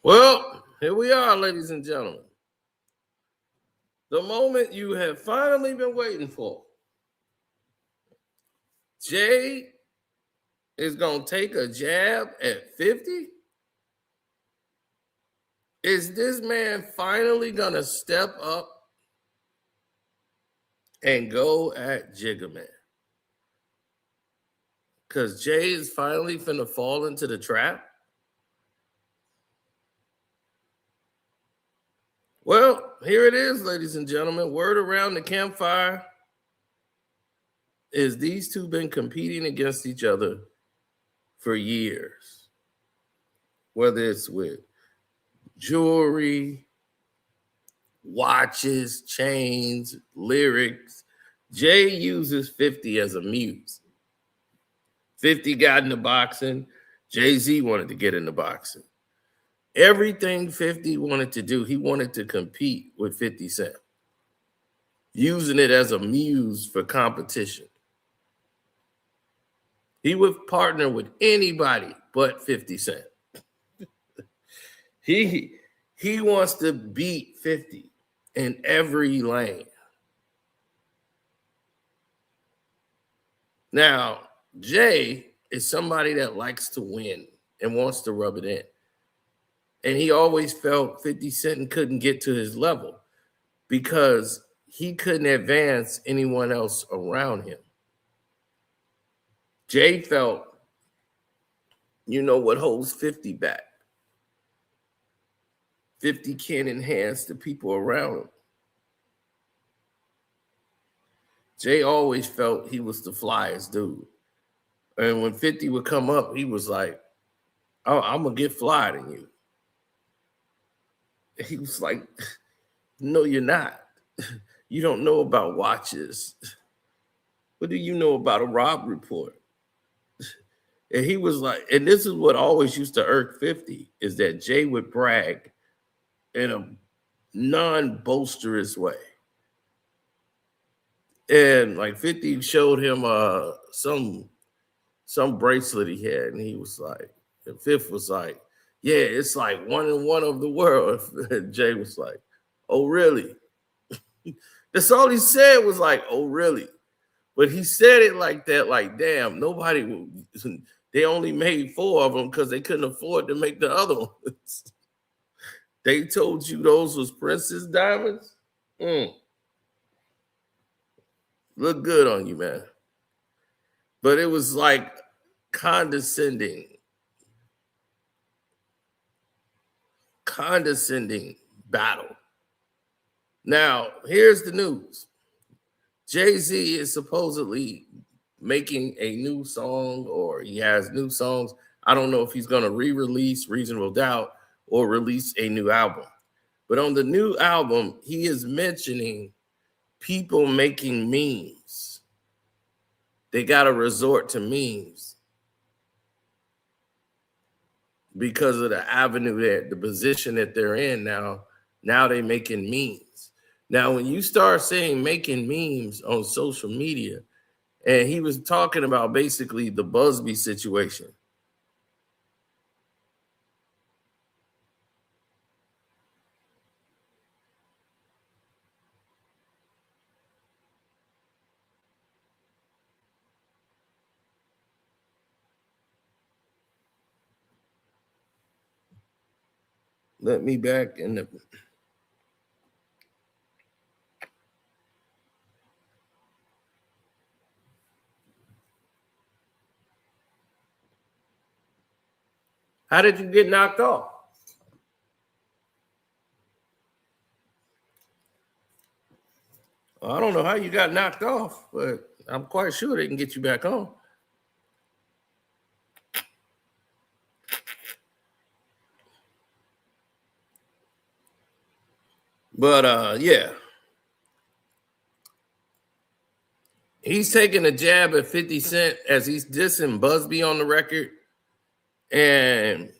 Well, here we are, ladies and gentlemen. The moment you have finally been waiting for. Jay is going to take a jab at 50? Is this man finally going to step up and go at Jigga Man? Because Jay is finally finna fall into the trap? Well, here it is, ladies and gentlemen. Word around the campfire is these two been competing against each other for years. Whether it's with jewelry, watches, chains, lyrics. Jay uses 50 as a muse. 50 got into boxing. Jay-Z wanted to get into boxing. Everything 50 wanted to do, he wanted to compete with 50 Cent, using it as a muse for competition. He would partner with anybody but 50 Cent. He wants to beat 50 in every lane. Now, Jay is somebody that likes to win and wants to rub it in. And he always felt 50 Cent couldn't get to his level because he couldn't advance anyone else around him. Jay felt, what holds 50 back? 50 can't enhance the people around him. Jay always felt he was the flyest dude. And when 50 would come up, he was like, oh, I'm going to get flyer than you. He was like, no, you're not. You don't know about watches. What do you know about a Rob report? And he was like, and this is what always used to irk 50, is that Jay would brag in a non-boisterous way. And like 50 showed him some bracelet he had, and he was like, and Fifth was like, yeah, it's like 1 in 1 of the world. And Jay was like, oh, really? That's all he said was like, oh, really? But he said it like that, like, damn, they only made 4 of them because they couldn't afford to make the other ones. They told you those was Princess diamonds? Look good on you, man. But it was like condescending battle. Now, here's the news. Jay-Z is supposedly making a new song, or he has new songs. I don't know if he's going to re-release Reasonable Doubt or release a new album. But on the new album, he is mentioning people making memes. They got to resort to memes because of the avenue, the position that they're in now. Now they're making memes. Now, when you start saying making memes on social media, and he was talking about basically the Busby situation. Let me back in the... How did you get knocked off? Well, I don't know how you got knocked off, but I'm quite sure they can get you back on. But yeah. He's taking a jab at 50 Cent as he's dissing Busby on the record. And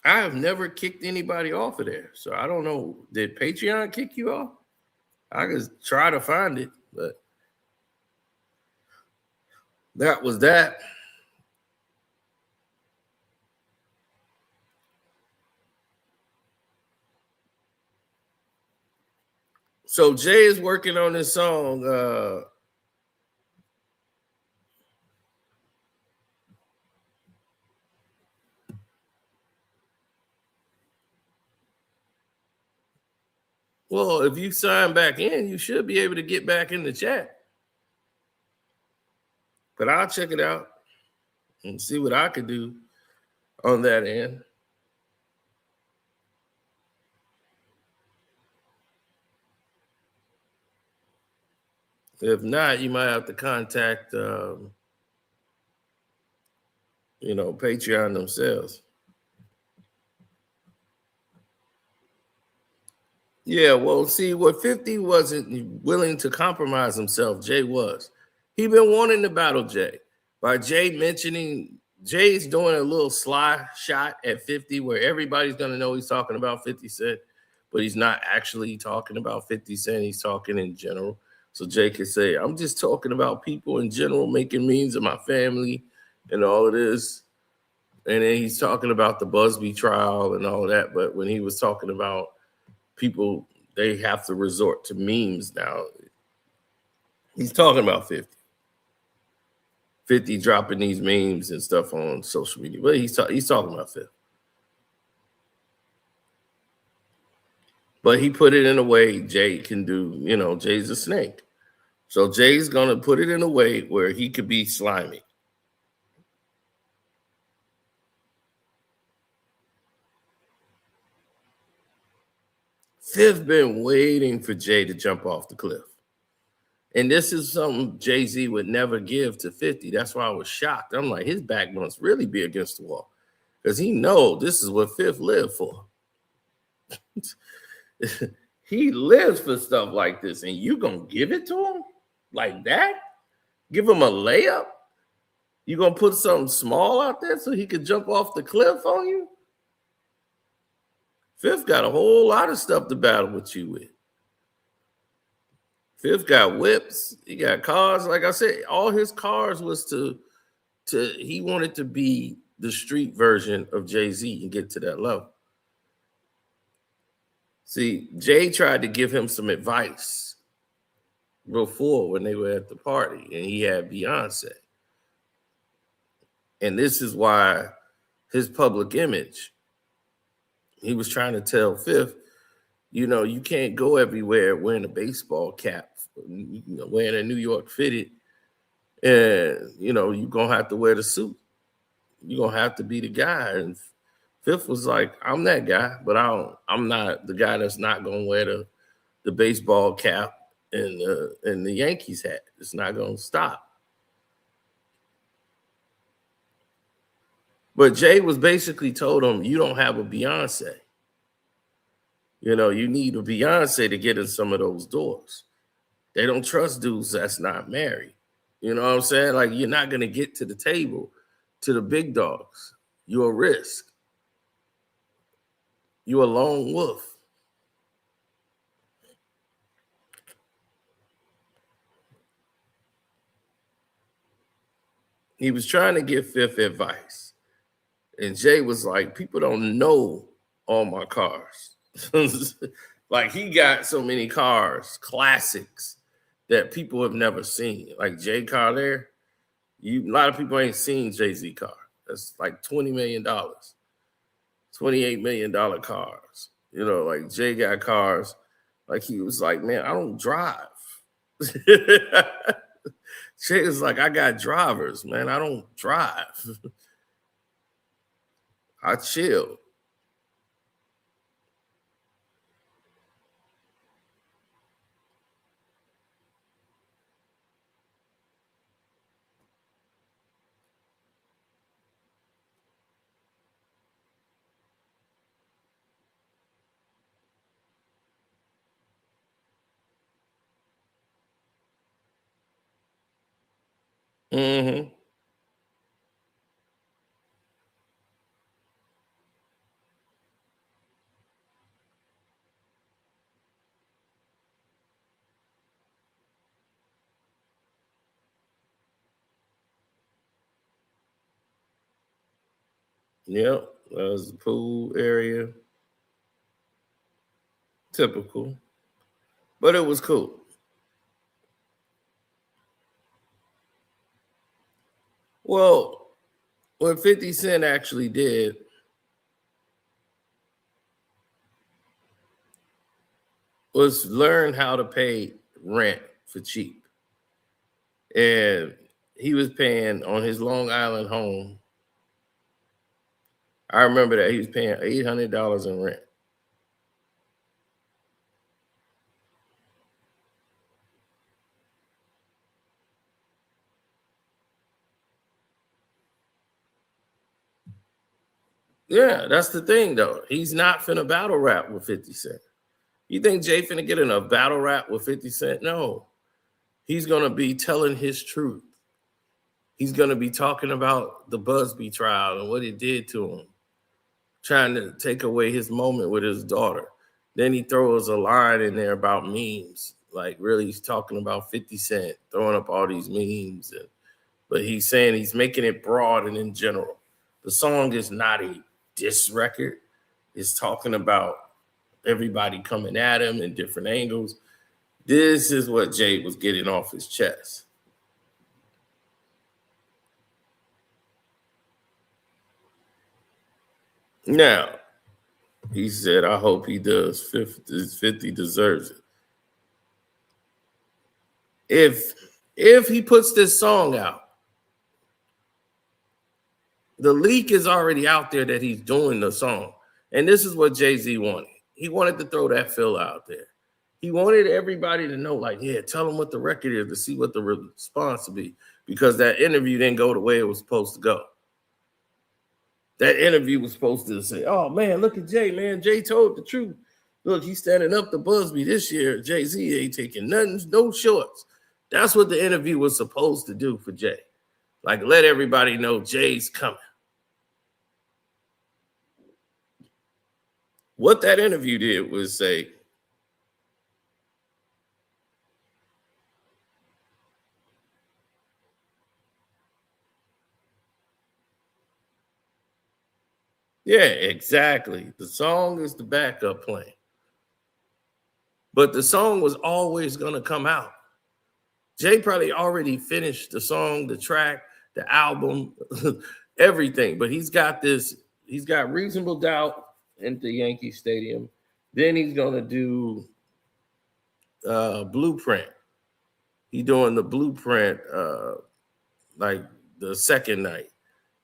I have never kicked anybody off of there. So I don't know. Did Patreon kick you off? I could try to find it, but that was that. So Jay is working on this song. Well, if you sign back in, you should be able to get back in the chat. But I'll check it out and see what I could do on that end. If not, you might have to contact, Patreon themselves. Yeah, well, see, what 50 wasn't willing to compromise himself, Jay was. He been wanting to battle Jay. By Jay mentioning, Jay's doing a little sly shot at 50 where everybody's going to know he's talking about 50 Cent, but he's not actually talking about 50 Cent. He's talking in general. So Jay can say, I'm just talking about people in general making memes of my family and all of this. And then he's talking about the Busby trial and all that. But when he was talking about people, they have to resort to memes now. He's talking about 50. 50 dropping these memes and stuff on social media. But he's talking about 50. But he put it in a way Jay can do, Jay's a snake. So Jay's going to put it in a way where he could be slimy. Fifth been waiting for Jay to jump off the cliff. And this is something Jay-Z would never give to 50. That's why I was shocked. I'm like, his back must really be against the wall. Because he knows this is what Fifth lived for. He lives for stuff like this. And you going to give it to him like that? Give him a layup? You going to put something small out there so he could jump off the cliff on you? Fifth got a whole lot of stuff to battle with you with. Fifth got whips. He got cars. Like I said, all his cars was to he wanted to be the street version of Jay-Z and get to that level. See, Jay tried to give him some advice before when they were at the party, and he had Beyonce. And this is why his public image, he was trying to tell Fifth, you can't go everywhere wearing a baseball cap, wearing a New York fitted, and, you're going to have to wear the suit. You're going to have to be the guy. And Fifth was like, I'm that guy, but I'm not the guy that's not going to wear the baseball cap and the Yankees hat. It's not going to stop. But Jay was basically told him, you don't have a Beyonce. You need a Beyonce to get in some of those doors. They don't trust dudes that's not married. You know what I'm saying? Like, you're not going to get to the table, to the big dogs. You're a risk. You're a lone wolf. He was trying to give Fifth advice. And Jay was like, people don't know all my cars. Like, he got so many cars, classics, that people have never seen. Like Jay car there, a lot of people ain't seen Jay-Z car. That's like $20 million, $28 million cars. Like Jay got cars. Like, he was like, man, I don't drive. Jay is like, I got drivers, man. I don't drive. I chill. Mm-hmm. Yep. That was the pool area. Typical. But it was cool. Well, what 50 Cent actually did was learn how to pay rent for cheap. And he was paying on his Long Island home. I remember that he was paying $800 in rent. Yeah, that's the thing though. He's not finna battle rap with 50 Cent. You think Jay finna get in a battle rap with 50 Cent? No. He's gonna be telling his truth. He's gonna be talking about the Busby trial and what it did to him, trying to take away his moment with his daughter. Then he throws a line in there about memes. Like really he's talking about 50 Cent, throwing up all these memes. But he's saying he's making it broad and in general. The song is not a diss record. It's talking about everybody coming at him in different angles. This is what Jay was getting off his chest. Now, he said, I hope he does 50 deserves it. If he puts this song out, the leak is already out there that he's doing the song. And this is what Jay-Z wanted. He wanted to throw that feel out there. He wanted everybody to know, like, yeah, tell him what the record is to see what the response will be. Because that interview didn't go the way it was supposed to go. That interview was supposed to say, oh, man, look at Jay, man. Jay told the truth. Look, he's standing up to Busby this year. Jay-Z ain't taking nothing, no shorts. That's what the interview was supposed to do for Jay. Like, let everybody know Jay's coming. What that interview did was say, yeah, exactly. The song is the backup plan. But the song was always going to come out. Jay probably already finished the song, the track, the album, everything. But he's got Reasonable Doubt in the Yankee Stadium. Then he's going to do Blueprint. He's doing the Blueprint like the second night.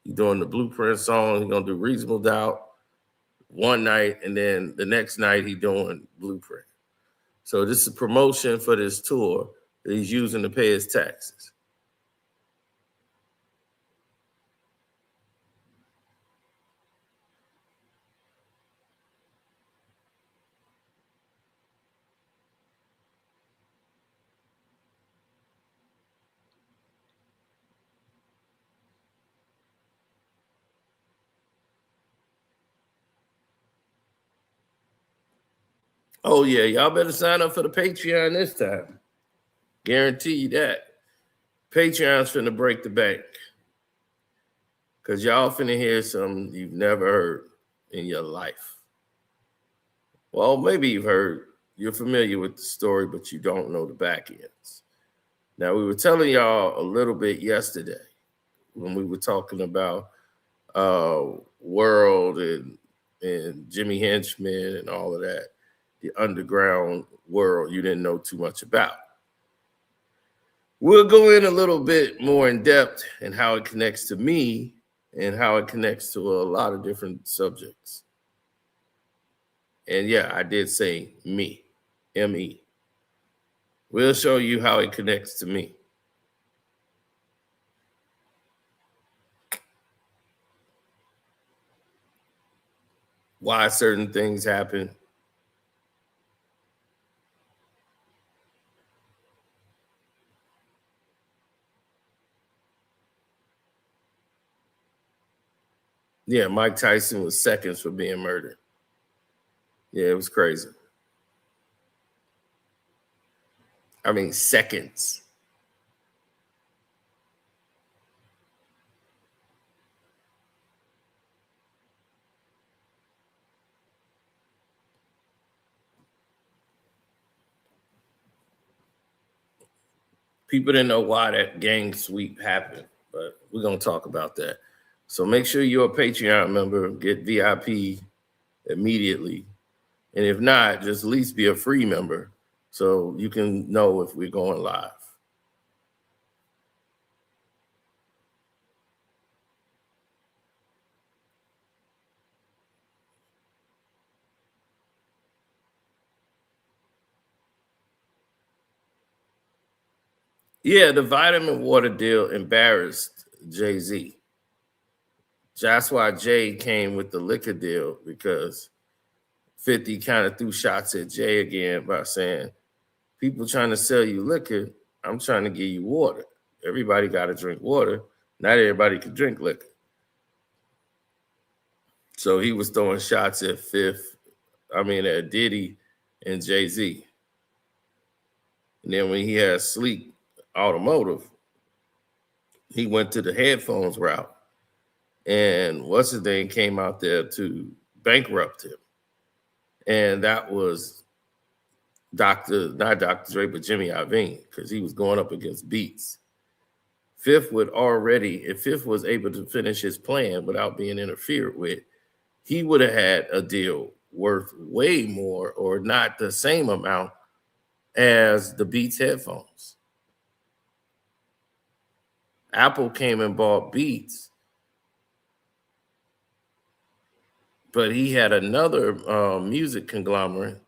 He's doing the Blueprint song. He's going to do Reasonable Doubt one night. And then the next night he's doing Blueprint. So this is promotion for this tour that he's using to pay his taxes. Oh, yeah, y'all better sign up for the Patreon this time. Guarantee you that. Patreon's finna break the bank. Because y'all finna hear something you've never heard in your life. Well, maybe you're familiar with the story, but you don't know the back ends. Now, we were telling y'all a little bit yesterday when we were talking about World and Jimmy Henchman and all of that, the underground world you didn't know too much about. We'll go in a little bit more in depth and how it connects to me and how it connects to a lot of different subjects. And yeah, I did say me, M-E. We'll show you how it connects to me. Why certain things happen. Yeah, Mike Tyson was seconds for being murdered. Yeah, it was crazy. I mean, seconds. People didn't know why that gang sweep happened, but we're going to talk about that. So make sure you're a Patreon member, get VIP immediately. And if not, just at least be a free member so you can know if we're going live. Yeah, the vitamin water deal embarrassed Jay-Z. That's why Jay came with the liquor deal, because 50 kind of threw shots at Jay again by saying, people trying to sell you liquor, I'm trying to give you water. Everybody got to drink water. Not everybody can drink liquor. So he was throwing shots at at Diddy and Jay-Z. And then when he had Sleek Automotive, he went to the headphones route. And what's his name came out there to bankrupt him. And that was not Dr. Dre, but Jimmy Iovine, because he was going up against Beats. If Fifth was able to finish his plan without being interfered with, he would have had a deal worth way more, or not the same amount, as the Beats headphones. Apple came and bought Beats, but he had another music conglomerate.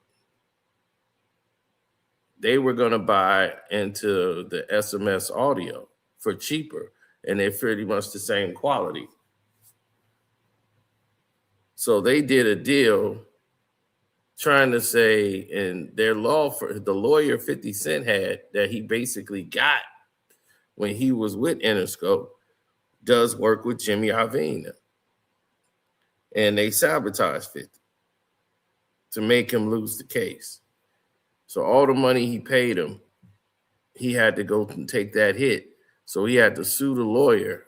They were going to buy into the SMS audio for cheaper, and they're pretty much the same quality. So they did a deal trying to say, and the lawyer 50 Cent had, that he basically got when he was with Interscope, does work with Jimmy Iovine. And they sabotaged 50 to make him lose the case. So all the money he paid him, he had to go and take that hit. So he had to sue the lawyer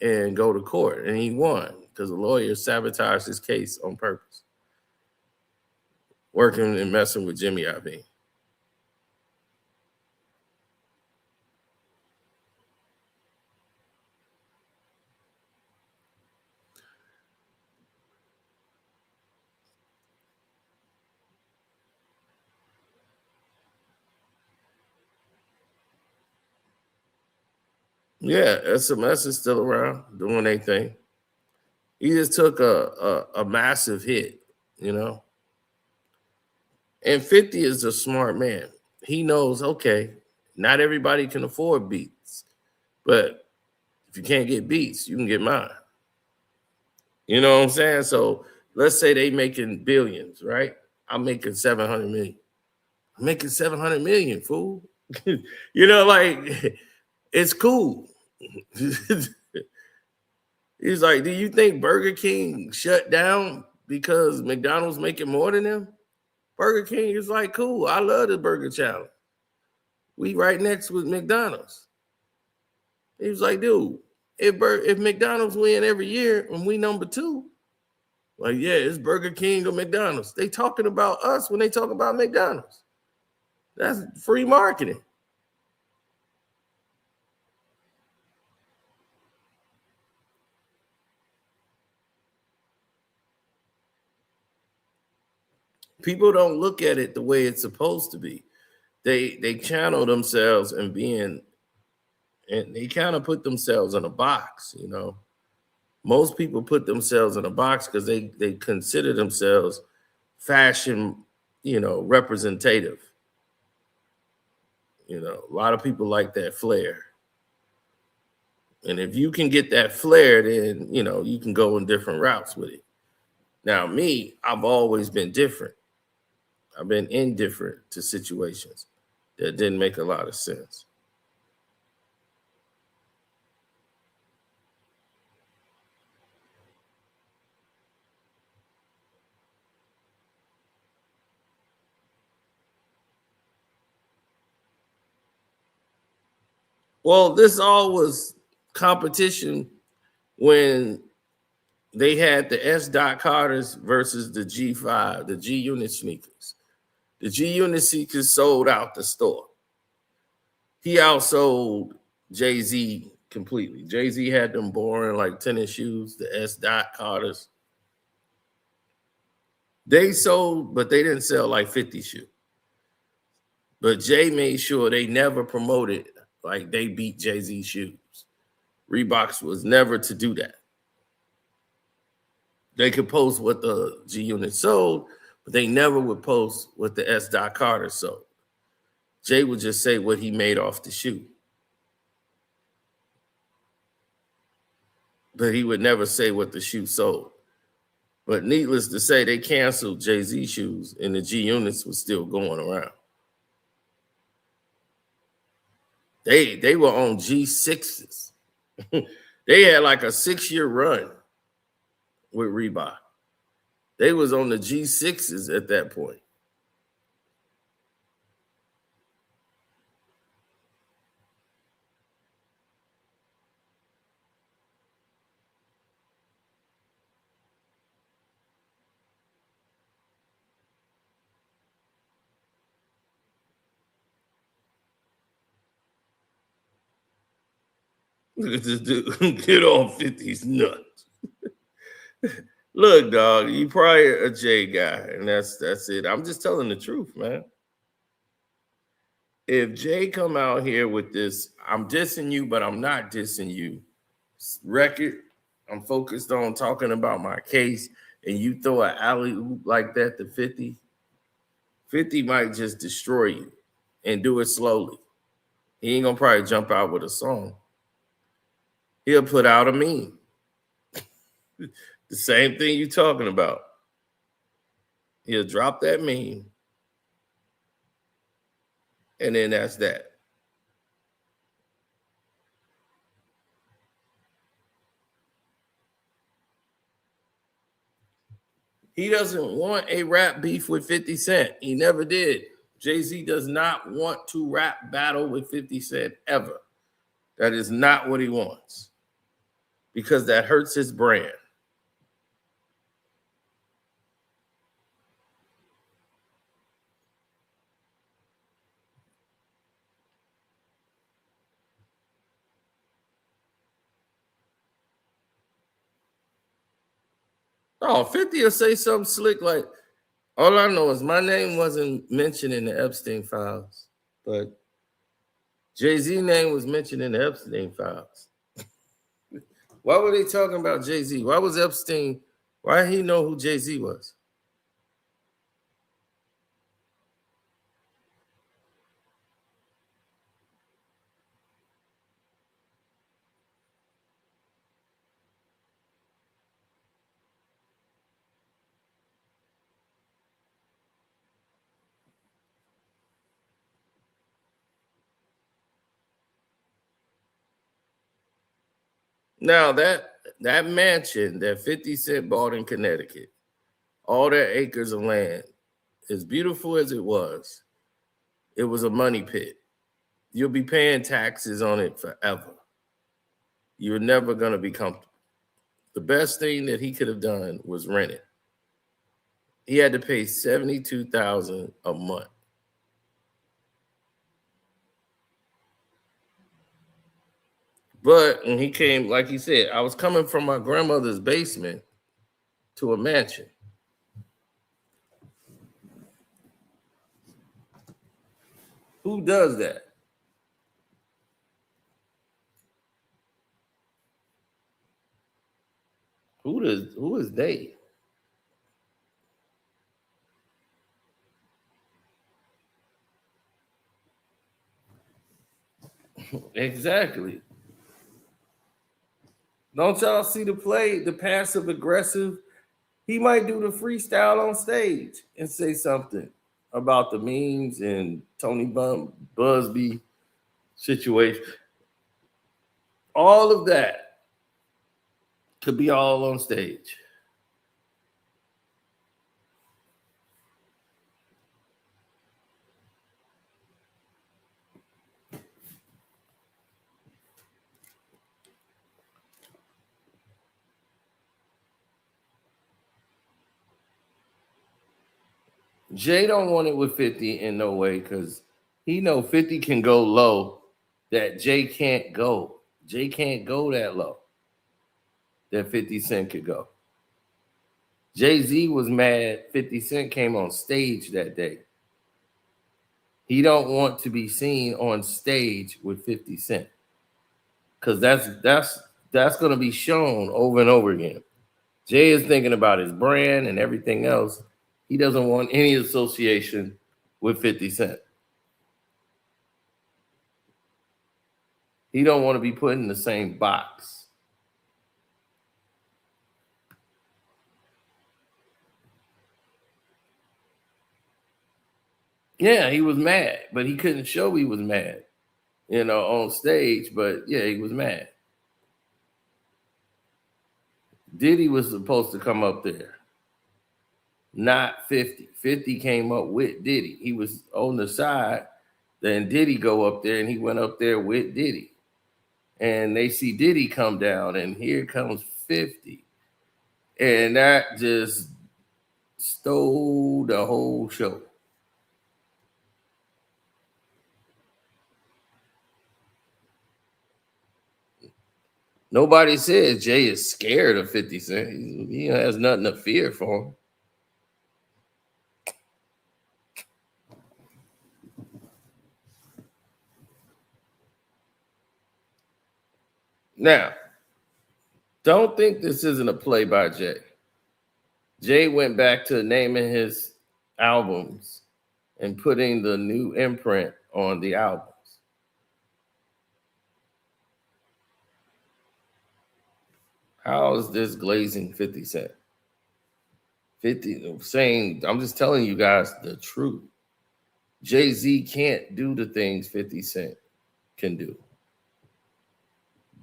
and go to court. And he won, because the lawyer sabotaged his case on purpose, working and messing with Jimmy Iovine. Yeah, SMS is still around doing their thing. He just took a massive hit, you know. And 50 is a smart man. He knows, okay, not everybody can afford Beats, but if you can't get Beats, you can get mine. You know what I'm saying? So let's say they making billions, right? I'm making 700 million. I'm making 700 million, fool. You know, like, it's cool. He's like, do you think Burger King shut down because McDonald's making more than them? Burger King is like, cool, I love the Burger Challenge. We right next with McDonald's. He was like, dude, if McDonald's win every year and we number 2, like, yeah, it's Burger King or McDonald's. They talking about us when they talk about McDonald's. That's free marketing. People don't look at it the way it's supposed to be. They channel themselves and they kind of put themselves in a box, you know. Most people put themselves in a box because they consider themselves fashion, you know, representative. You know, a lot of people like that flair. And if you can get that flair, then, you know, you can go in different routes with it. Now, me, I've always been different. I've been indifferent to situations that didn't make a lot of sense. Well, this all was competition when they had the S. Dot Carters versus the G5, the G Unit sneakers. The G Unit sneakers sold out the store. he outsold Jay-Z completely. Jay-Z had them boring like tennis shoes, the S. Dot Carters. They sold, but they didn't sell like 50 shoes. But Jay made sure they never promoted like they beat Jay-Z shoes. Reeboks was never to do that. They could post what the G Unit sold, but they never would post what the S. Dot Carter sold. Jay would just say what he made off the shoe. But he would never say what the shoe sold. But needless to say, they canceled Jay-Z shoes and the G Units was still going around. They were on G6s. They had like a 6-year run with Reebok. They was on the G6s at that point. Look at this dude get on 50's nuts. Look, dog, you probably a J guy, and that's it. I'm just telling the truth, man. If Jay come out here with this, I'm dissing you, but I'm not dissing you record, I'm focused on talking about my case, and you throw an alley oop like that to 50, 50 might just destroy you and do it slowly. He ain't gonna probably jump out with a song. He'll put out a meme. The same thing you talking about. He'll drop that meme, and then that's that. He doesn't want a rap beef with 50 Cent. He never did. Jay-Z does not want to rap battle with 50 Cent ever. That is not what he wants because that hurts his brand. Oh, 50 will say something slick like, all I know is my name wasn't mentioned in the Epstein files, but Jay-Z name was mentioned in the Epstein files. Why were they talking about Jay-Z? Why was Epstein, why did he know who Jay-Z was? Now that mansion that 50 Cent bought in Connecticut, all that acres of land, as beautiful as it was a money pit. You'll be paying taxes on it forever. You're never gonna be comfortable. The best thing that he could have done was rent it. He had to pay $72,000 a month. But when he came, like he said, I was coming from my grandmother's basement to a mansion. Who does that? Who is they? Exactly. Don't y'all see the play, the passive aggressive? He might do the freestyle on stage and say something about the memes and Tony Busby situation. All of that could be all on stage. Jay don't want it with 50 in no way because he know 50 can go low that Jay can't go. Jay can't go that low that 50 Cent could go. Jay-Z was mad 50 Cent came on stage that day. He don't want to be seen on stage with 50 Cent. Because that's going to be shown over and over again. Jay is thinking about his brand and everything else. He doesn't want any association with 50 Cent. He don't want to be put in the same box. Yeah, he was mad, but he couldn't show he was mad, on stage. But yeah, he was mad. Diddy was supposed to come up there, not 50. 50 came up with Diddy. He was on the side. Then Diddy go up there, and he went up there with Diddy. And they see Diddy come down, and here comes 50. And that just stole the whole show. Nobody says Jay is scared of 50 Cent. He has nothing to fear for him. Now, don't think this isn't a play by Jay. Jay went back to naming his albums and putting the new imprint on the albums. How is this glazing 50 Cent? 50 saying, I'm just telling you guys the truth. Jay-Z can't do the things 50 Cent can do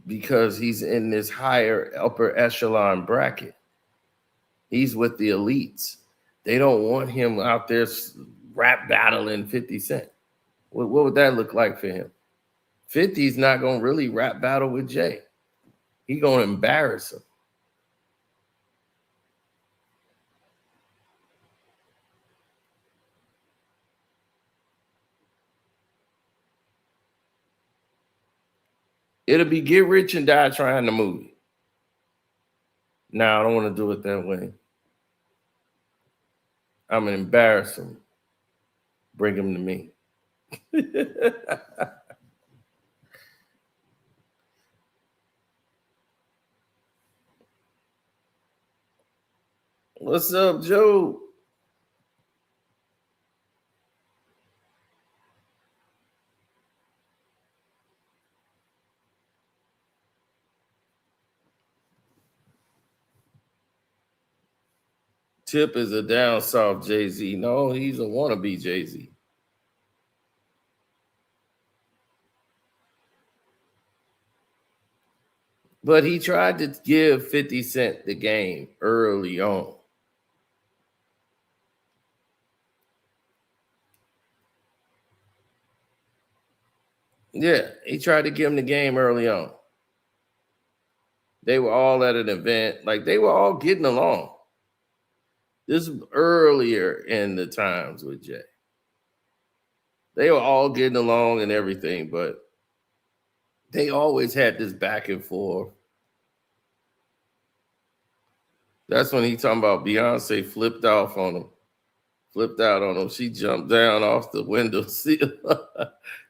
because he's in this higher upper echelon bracket. He's with the elites. They don't want him out there rap battling 50 Cent. What would that look like for him? 50's not going to really rap battle with Jay. He's going to embarrass him. It'll be Get Rich and Die Trying the movie. No, I don't want to do it that way. I'm going to embarrass him. Bring him to me. What's up, Joe? Tip is a down south Jay-Z. No, he's a wannabe Jay-Z. But he tried to give 50 Cent the game early on. Yeah, he tried to give him the game early on. They were all at an event. Like, they were all getting along. This was earlier in the times with Jay. They were all getting along and everything, but they always had this back and forth. That's when he talking about Beyonce flipped out on him. She jumped down off the window sill.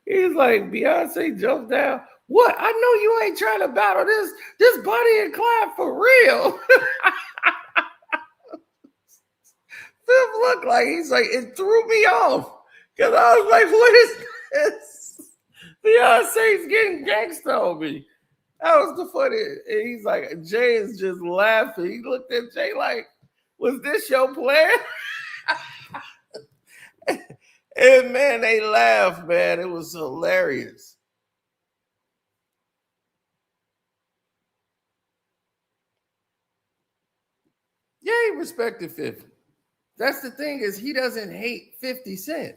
He's like, Beyonce jumped down. What? I know you ain't trying to battle this Bonnie and Clyde for real. Phil looked like he's like, it threw me off. Because I was like, what is this? Beyonce's getting gangsta on me. That was the funniest. And he's like, Jay is just laughing. He looked at Jay like, was this your plan? And man, they laughed, man. It was hilarious. Yeah, he respected 50. That's the thing, is he doesn't hate 50 Cent.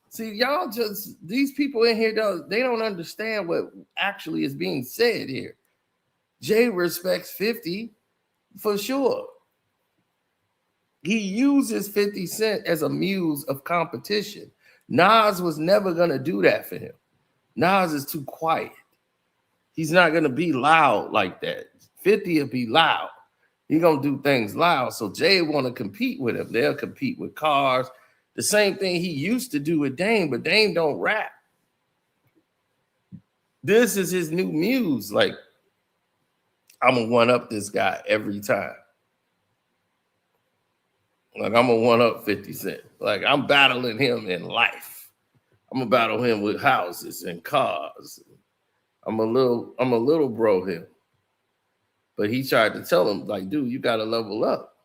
See, y'all just, these people in here, they don't understand what actually is being said here. Jay respects 50 for sure. He uses 50 Cent as a muse of competition. Nas was never going to do that for him. Nas is too quiet. He's not gonna be loud like that. 50 will be loud. He gonna do things loud. So Jay want to compete with him. They'll compete with cars. The same thing he used to do with Dame, but Dame don't rap. This is his new muse. Like, I'm gonna one up this guy every time. Like, I'm gonna one up 50 Cent. Like, I'm battling him in life. I'm gonna battle him with houses and cars. I'm a little bro him. But he tried to tell him, like, dude, you gotta level up.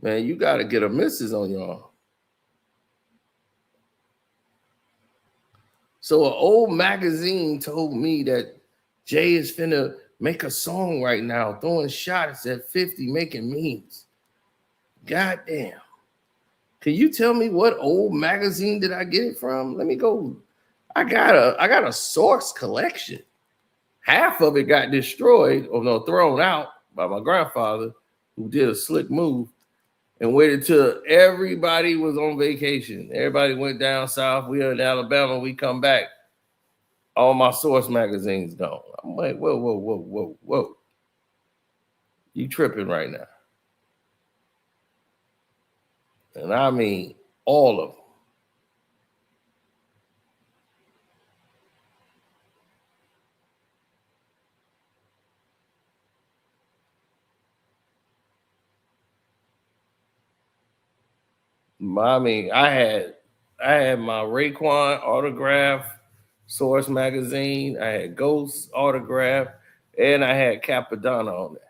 Man, you gotta get a missus on your arm. So an old magazine told me that Jay is finna make a song right now, throwing shots at 50, making memes. Goddamn. Can you tell me what old magazine did I get it from? Let me go. I got a source collection. Half of it got destroyed or no, thrown out by my grandfather, who did a slick move and waited till everybody was on vacation. Everybody went down south. We are in Alabama. We come back. All my source magazines gone. I'm like, whoa. You tripping right now. And I mean all of them. I mean, I had my Raekwon autograph, Source magazine. I had Ghost autograph, and I had Capadonna on there.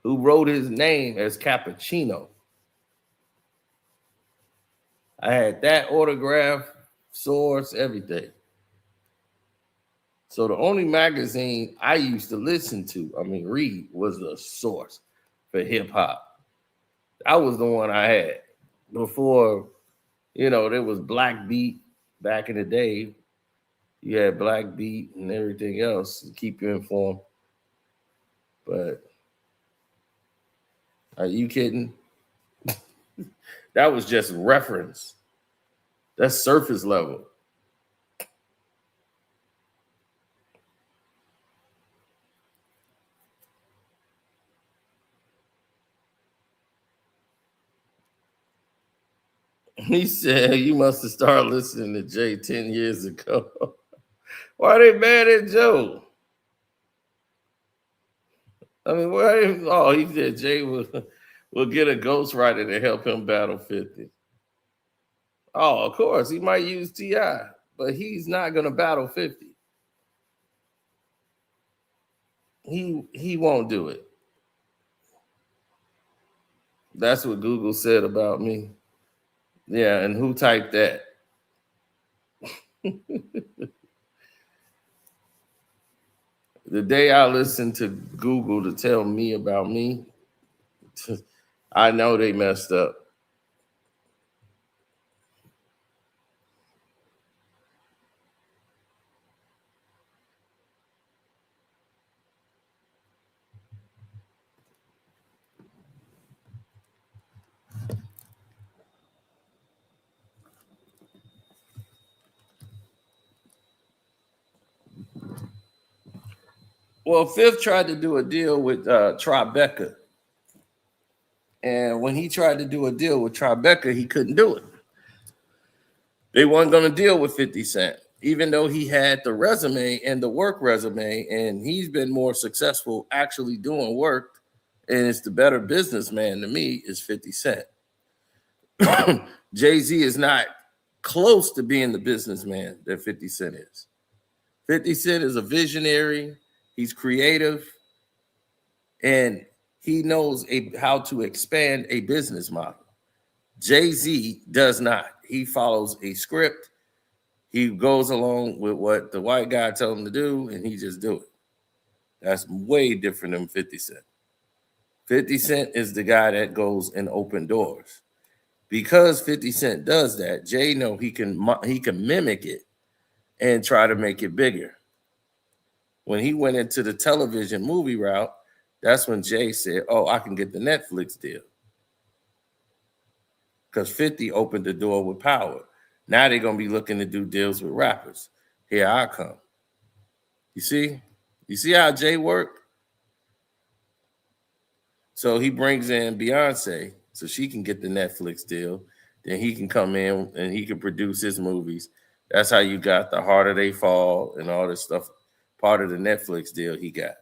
Who wrote his name as Cappuccino. I had that autograph, Source, everything. So the only magazine I used to listen to, read, was the Source for hip hop. That was the one I had before, there was Black Beat back in the day. You had Black Beat and everything else to keep you informed. But are you kidding? That was just reference. That's surface level. He said, you must have started listening to Jay 10 years ago. Why are they mad at Joe? He said Jay will get a ghostwriter to help him battle 50. Oh, of course, he might use T.I., but he's not going to battle 50. He won't do it. That's what Google said about me. Yeah, and who typed that? The day I listened to Google to tell me about me, I know they messed up. Well, Fifth tried to do a deal with Tribeca. And when he tried to do a deal with Tribeca, he couldn't do it. They weren't going to deal with 50 Cent, even though he had the resume and the work resume, and he's been more successful actually doing work, and it's the better businessman to me is 50 Cent. Jay-Z is not close to being the businessman that 50 Cent is. 50 Cent is a visionary. He's creative, and he knows how to expand a business model. Jay-Z does not. He follows a script. He goes along with what the white guy told him to do, and he just do it. That's way different than 50 Cent. 50 Cent is the guy that goes and open doors. Because 50 Cent does that, Jay know he can mimic it and try to make it bigger. When he went into the television movie route, that's when Jay said, oh, I can get the Netflix deal. because 50 opened the door with Power. Now they're gonna be looking to do deals with rappers. Here I come. You see? You see how Jay worked? So he brings in Beyonce so she can get the Netflix deal. Then he can come in and he can produce his movies. That's how you got The Harder They Fall and all this stuff. Part of the Netflix deal he got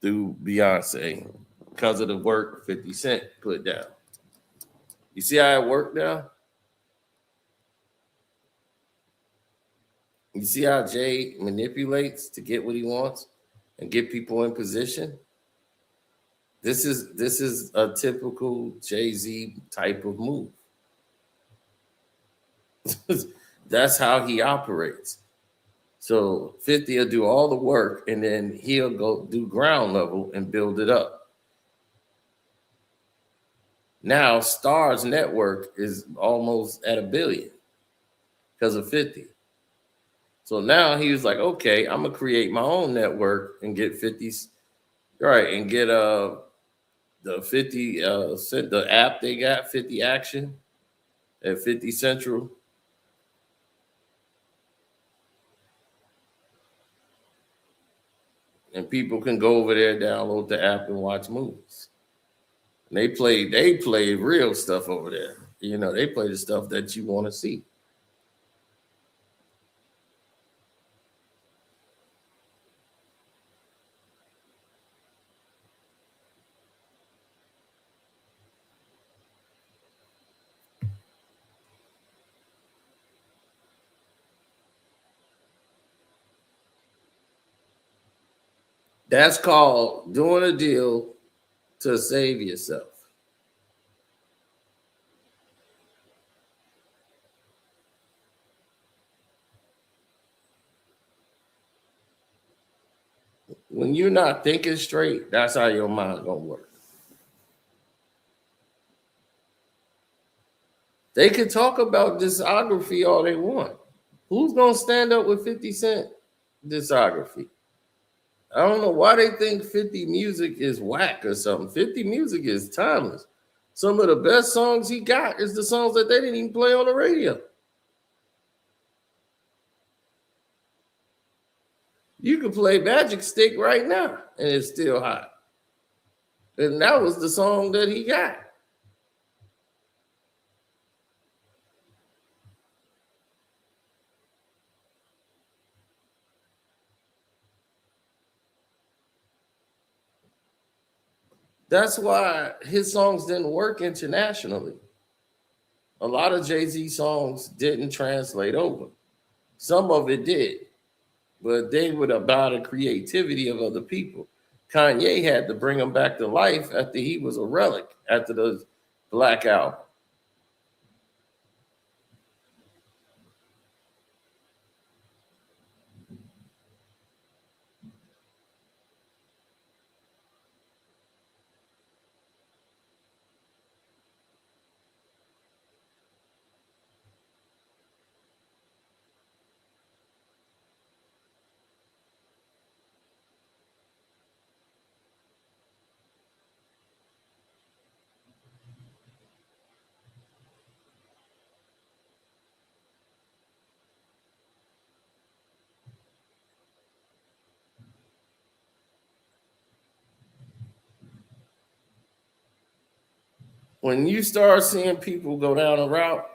through Beyonce because of the work 50 Cent put down. You see how it worked now? You see how Jay manipulates to get what he wants and get people in position? This is a typical Jay-Z type of move. That's how he operates. So 50 will do all the work and then he'll go do ground level and build it up. Now Star's network is almost at 1 billion because of 50. So now he was like, okay, I'm gonna create my own network and get 50's right and get the 50 the app they got 50 Action at 50 Central. And people can go over there, download the app, and watch movies. And they play real stuff over there. You know, they play the stuff that you want to see. That's called doing a deal to save yourself. When you're not thinking straight, that's how your mind gonna work. They can talk about discography all they want. Who's gonna stand up with 50 Cent discography? I don't know why they think 50 music is whack or something. 50 music is timeless. Some of the best songs he got is the songs that they didn't even play on the radio. You can play Magic Stick right now and it's still hot. And that was the song that he got. That's why his songs didn't work internationally. A lot of Jay-Z songs didn't translate over. Some of it did, but they were about the creativity of other people. Kanye had to bring him back to life after he was a relic after the Black Album. When you start seeing people go down a route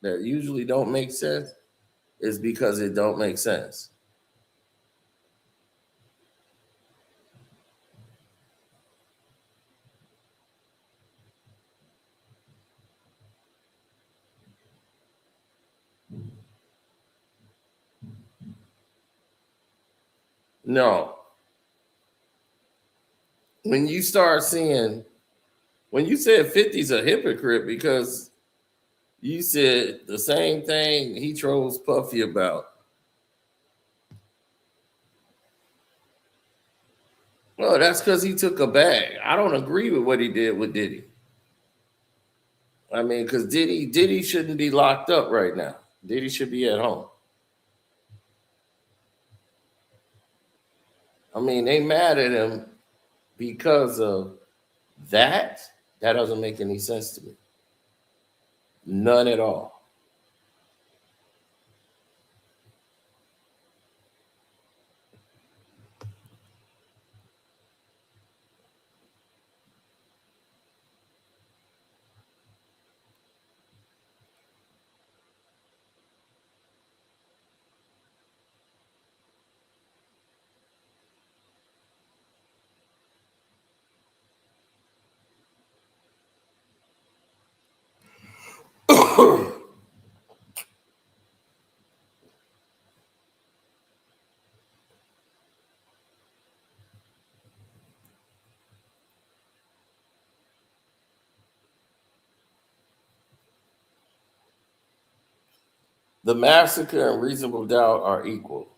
that usually don't make sense, it's because it don't make sense. No. When you start seeing, when you said 50's a hypocrite because you said the same thing he trolls Puffy about. Well, that's because he took a bag. I don't agree with what he did with Diddy. I mean, because Diddy shouldn't be locked up right now. Diddy should be at home. I mean, they mad at him because of that. That doesn't make any sense to me. None at all. The Massacre and Reasonable Doubt are equal.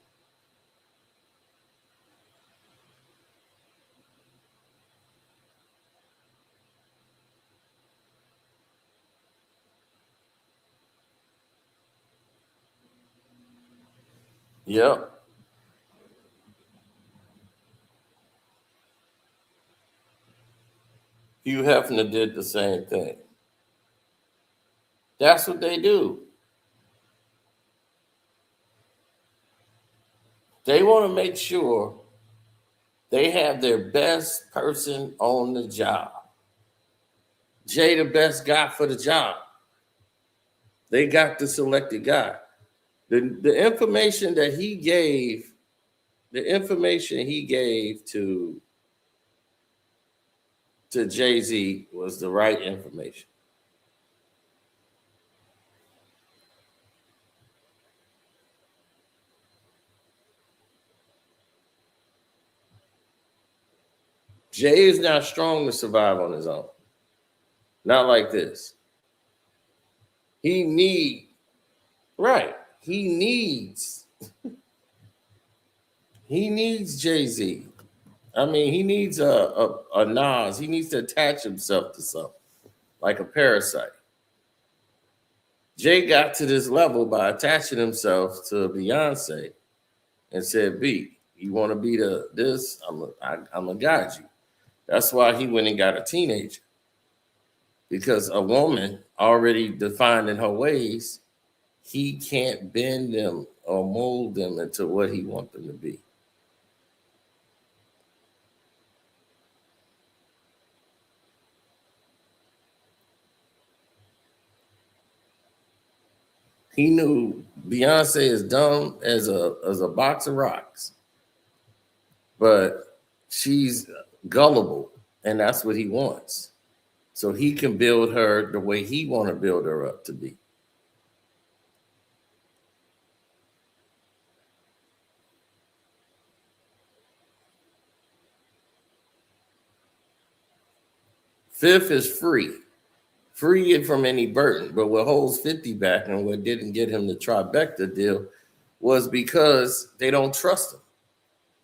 Yep. Hugh Hefner did the same thing. That's what they do. They want to make sure they have their best person on the job. Jay, the best guy for the job. They got the selected guy. The information that he gave, the information he gave to Jay-Z was the right information. Jay is not strong to survive on his own. Not like this. He need right. He needs Jay-Z. I mean, he needs a Nas. He needs to attach himself to something, like a parasite. Jay got to this level by attaching himself to Beyonce and said, B, you want to be this? I'm gonna guide you. That's why he went and got a teenager. Because a woman already defined in her ways, he can't bend them or mold them into what he wants them to be. He knew Beyonce is dumb as a box of rocks, but she's gullible, and that's what he wants. So he can build her the way he want to build her up to be. Fifth is free it from any burden. But what holds 50 back and what didn't get him the trifecta deal was because they don't trust him.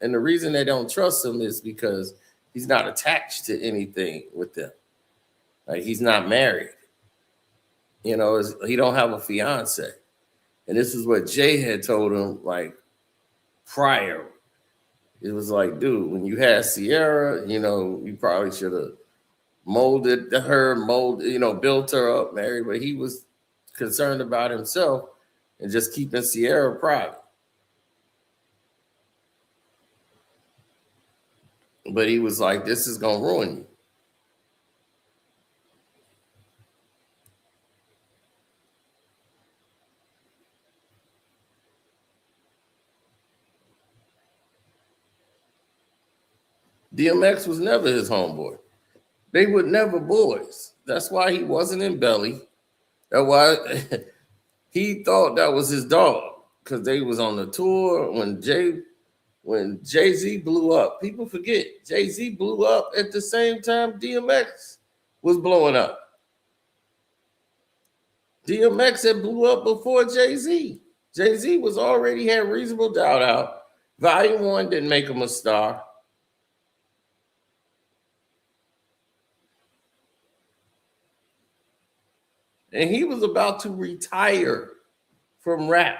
And the reason they don't trust him is because he's not attached to anything with them. Like, he's not married. You know, he don't have a fiance. And this is what Jay had told him, like, prior. It was like, dude, when you had Sierra, you know, you probably should have built her up, married. But he was concerned about himself and just keeping Sierra private. But he was like, this is going to ruin you. DMX was never his homeboy. They were never boys. That's why he wasn't in Belly. That's why he thought that was his dog, because they was on the tour when Jay-Z blew up. People forget Jay-Z blew up at the same time DMX was blowing up. DMX had blew up before Jay-Z. Jay-Z was already had Reasonable Doubt out. Volume 1 didn't make him a star. And he was about to retire from rap.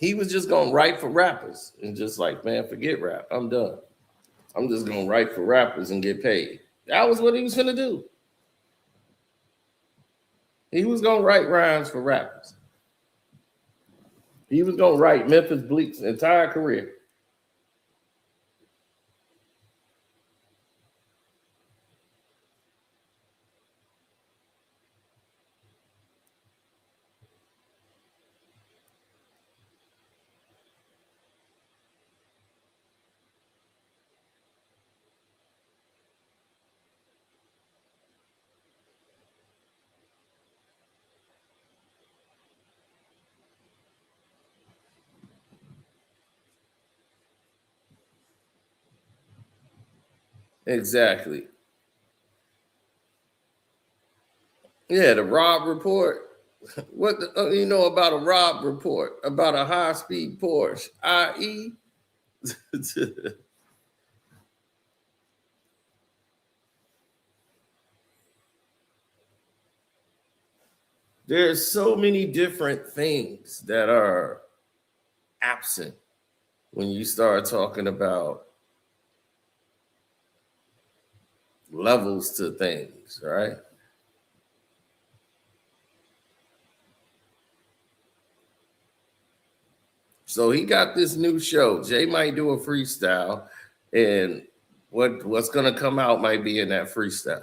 He was just gonna write for rappers and just like, man, forget rap. I'm done. I'm just gonna write for rappers and get paid. That was what he was gonna do. He was gonna write rhymes for rappers. He was gonna write Memphis Bleek's entire career. Exactly. Yeah, the Rob report. What you know about a Rob report? About a high-speed Porsche, i.e. There's so many different things that are absent when you start talking about levels to things, right? So he got this new show. Jay might do a freestyle, and what's gonna come out might be in that freestyle.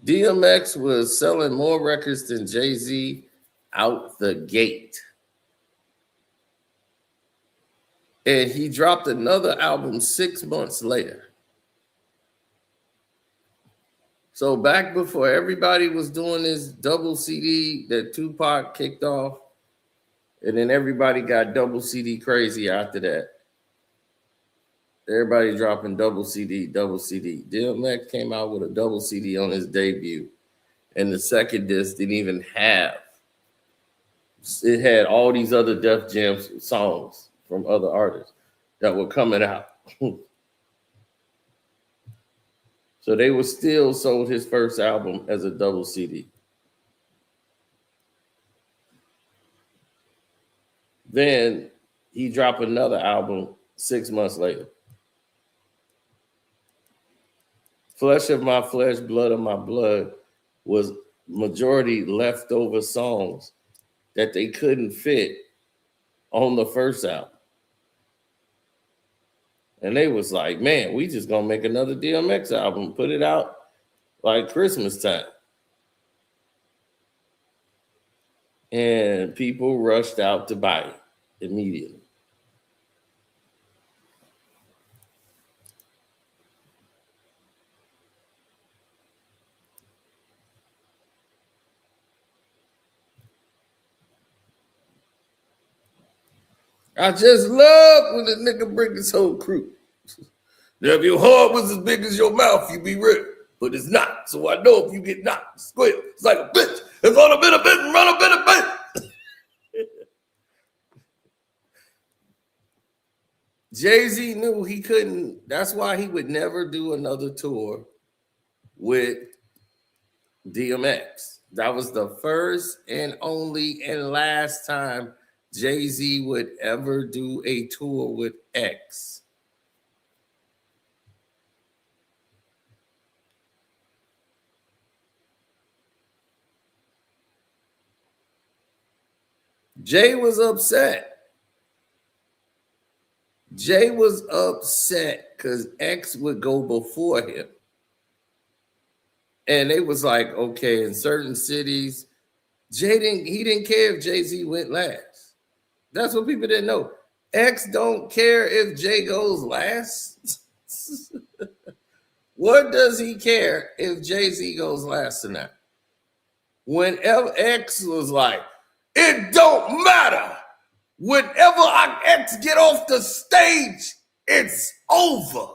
DMX was selling more records than Jay-Z out the gate. And he dropped another album 6 months later. So back before everybody was doing this double CD that Tupac kicked off, and then everybody got double CD crazy after that. Everybody dropping double CD, double CD. DMX came out with a double CD on his debut, and the second disc didn't even have. It had all these other Def Jam songs from other artists that were coming out. So they were still sold his first album as a double CD. Then he dropped another album 6 months later. Flesh of My Flesh, Blood of My Blood was majority leftover songs that they couldn't fit on the first album. And they was like, man, we just gonna make another DMX album, put it out like Christmas time. And people rushed out to buy it immediately. I just love when the nigga bring his whole crew. Now, if your heart was as big as your mouth, you'd be ripped. But it's not. So I know if you get knocked, squid, it's like a bitch. It's on a bit of bit and run a bit of bit. Jay-Z knew he couldn't. That's why he would never do another tour with DMX. That was the first and only and last time Jay-Z would ever do a tour with X. Jay was upset. Jay was upset because X would go before him. And they was like, okay, in certain cities, he didn't care if Jay-Z went last. That's what people didn't know. X don't care if Jay goes last. What does he care if Jay-Z goes last tonight? Whenever X was like, it don't matter. Whenever X get off the stage, it's over.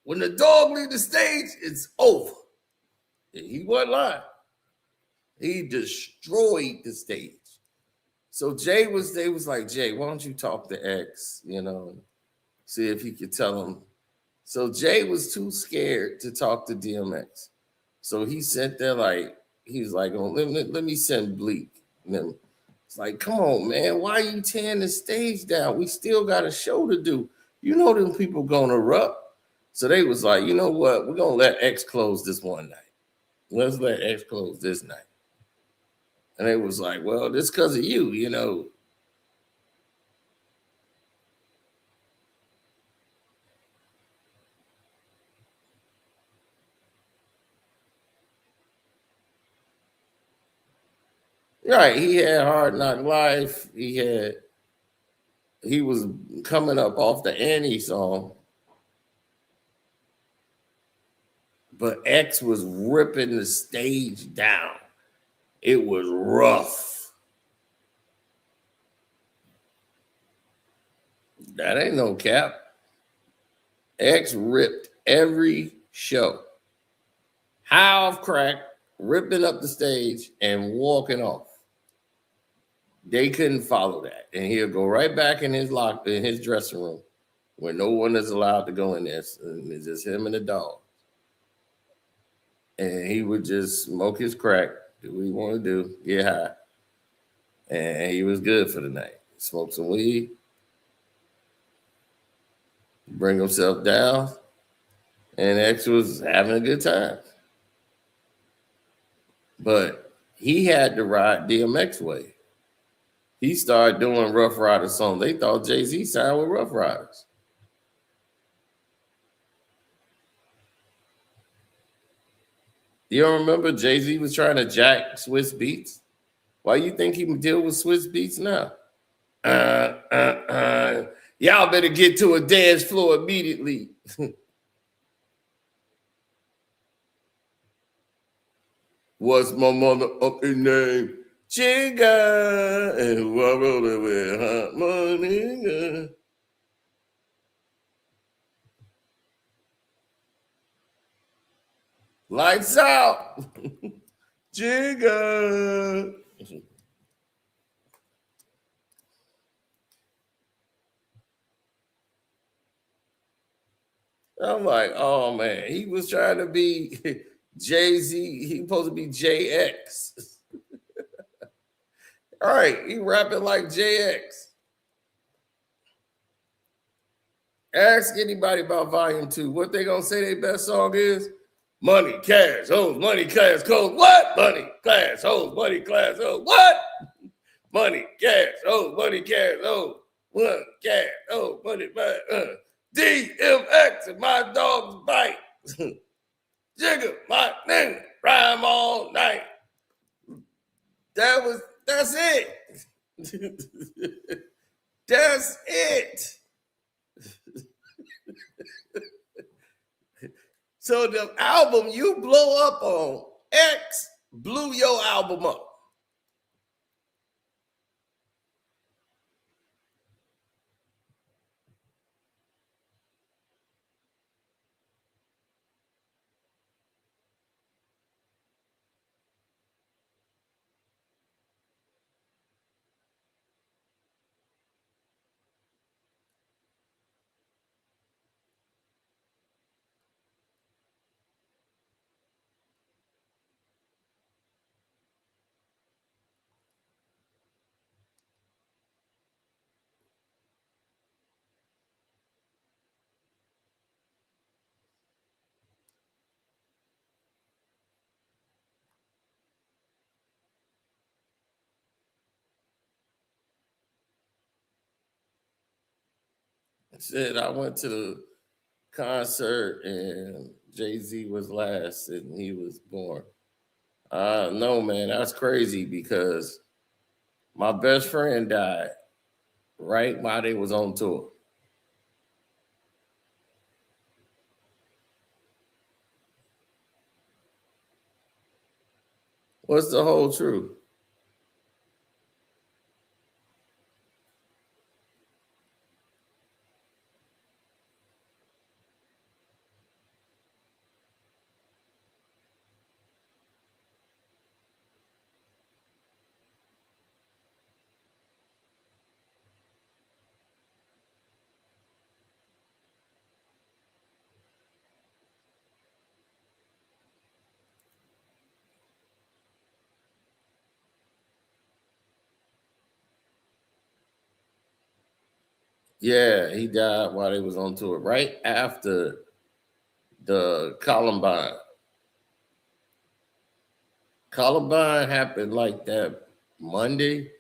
When the dog leave the stage, it's over. He wasn't lying. He destroyed the stage. So they was like, Jay, why don't you talk to X, see if he could tell him. So Jay was too scared to talk to DMX. So he sent there he's like, oh, let me send Bleak. And then it's like, come on, man, why are you tearing the stage down? We still got a show to do. You know them people gonna erupt. So they was like, you know what? We're gonna let X close this one night. Let's let X close this night. And they was like, well, this because of you. Right. He had Hard Knock Life. He was coming up off the Annie song. But X was ripping the stage down. It was rough. That ain't no cap. X ripped every show. High off crack, ripping up the stage and walking off. They couldn't follow that. And he'll go right back in his dressing room where no one is allowed to go in there. And it's just him and the dog. And he would just smoke his crack, do what he want to do, get high. And he was good for the night. Smoke some weed, bring himself down, and X was having a good time. But he had to ride DMX way. He started doing Rough Riders songs. They thought Jay-Z signed with Rough Riders. You don't remember Jay-Z was trying to jack Swiss Beats? Why you think he deal with Swiss Beats now? Y'all better get to a dance floor immediately. What's my mother up in name? Chica, and who I roll it with, hot money. Lights out. Chica. I'm like, oh man, he was trying to be Jay-Z. He supposed to be JX. All right, he rapping like JX. Ask anybody about Volume 2. What they gonna say their best song is? Money, cash, hoes, money, cash, codes. What? Money, cash, hoes, money, cash, hoes. What? Money, cash, hoes, money, cash, hoes. What? Cash, hoes, money, DMX and my dog's bite. Jigger, my nigga, rhyme all night. That's it. That's it. So the album you blow up on, X blew your album up. I said I went to the concert and Jay-Z was last and he was born. No, man, that's crazy because my best friend died right while they was on tour. What's the whole truth? Yeah, he died while they was on tour, right after the Columbine. Columbine happened like that Monday,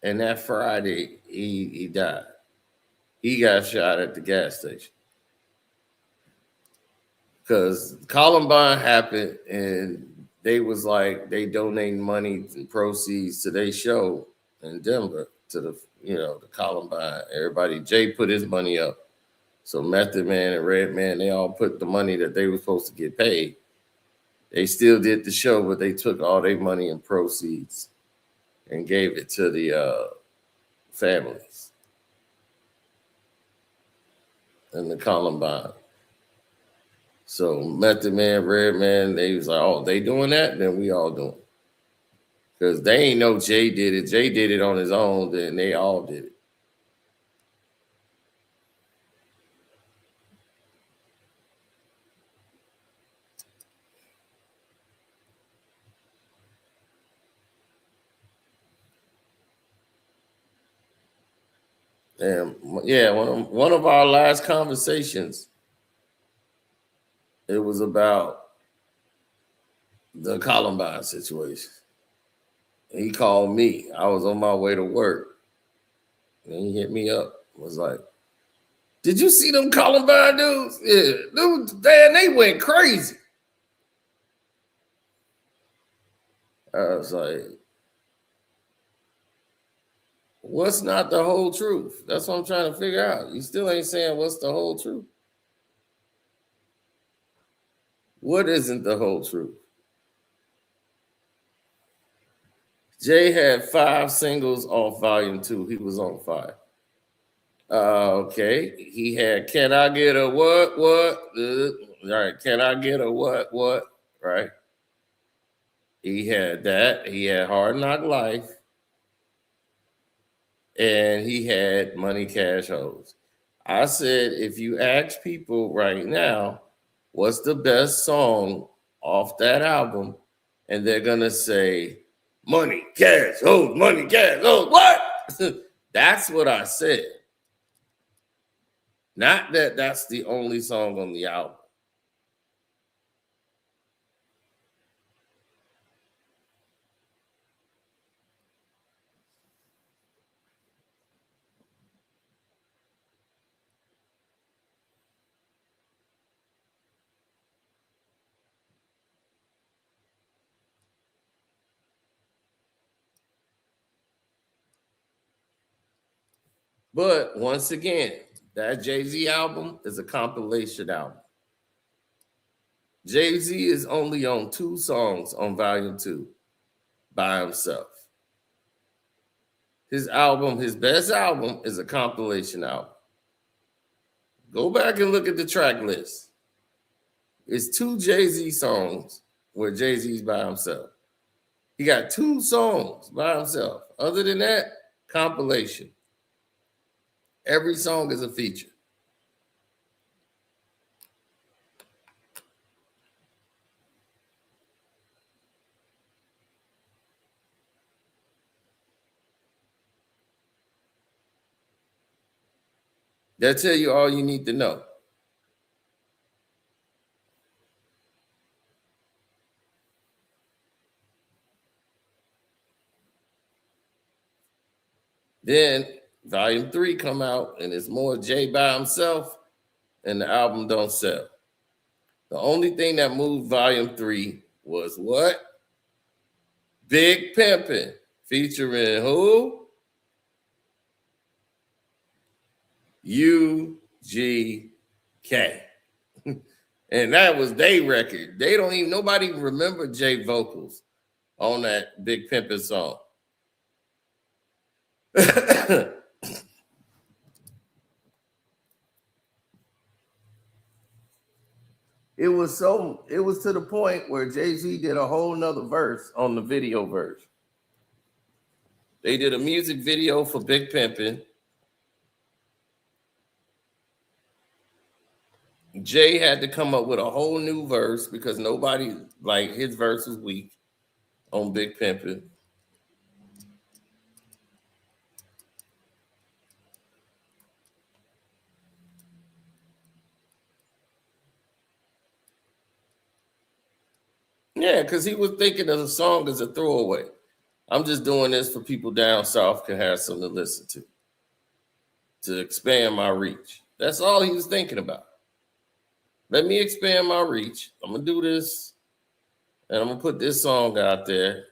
and that Friday he died. He got shot at the gas station because Columbine happened, and they was like they donating money and proceeds to their show in Denver to the Columbine. Everybody, Jay put his money up. So Method Man and Redman, they all put the money that they were supposed to get paid. They still did the show, but they took all their money and proceeds and gave it to the families and the Columbine. So Method Man, Redman, they was like, oh, they doing that? Then we all doing it. Because they ain't know Jay did it. Jay did it on his own, then they all did it. And yeah, one of our last conversations, it was about the Columbine situation. He called me. I was on my way to work. And he hit me up. Was like, did you see them Columbine dudes? Yeah, dudes, man, they went crazy. I was like, what's not the whole truth? That's what I'm trying to figure out. You still ain't saying what's the whole truth. What isn't the whole truth? Jay had 5 singles off Volume 2. He was on fire. Okay. He had Can I Get a What? Right. Can I Get a What? Right. He had that. He had Hard Knock Life. And he had Money Cash Hoes. I said, if you ask people right now, what's the best song off that album? And they're going to say, Money Cash Hoes, Money Cash Hoes. What? That's what I said. Not that that's the only song on the album. But once again, that Jay-Z album is a compilation album. Jay-Z is only on 2 songs on Volume 2 by himself. His album, his best album, is a compilation album. Go back and look at the track list. It's 2 Jay-Z songs where Jay-Z's by himself. He got 2 songs by himself. Other than that, compilation. Every song is a feature. They'll tell you all you need to know. Then Volume 3 come out and it's more Jay by himself and the album don't sell. The only thing that moved Volume 3 was what? Big Pimpin' featuring who? UGK. And that was their record. Nobody remember Jay vocals on that Big Pimpin' song. It was to the point where Jay-Z did a whole nother verse on the video version. They did a music video for Big Pimpin'. Jay had to come up with a whole new verse because nobody, like, his verse was weak on Big Pimpin'. Yeah, because he was thinking of the song as a throwaway. I'm just doing this for people down south can have something to listen to expand my reach. That's all he was thinking about. Let me expand my reach. I'm gonna do this, and I'm gonna put this song out there.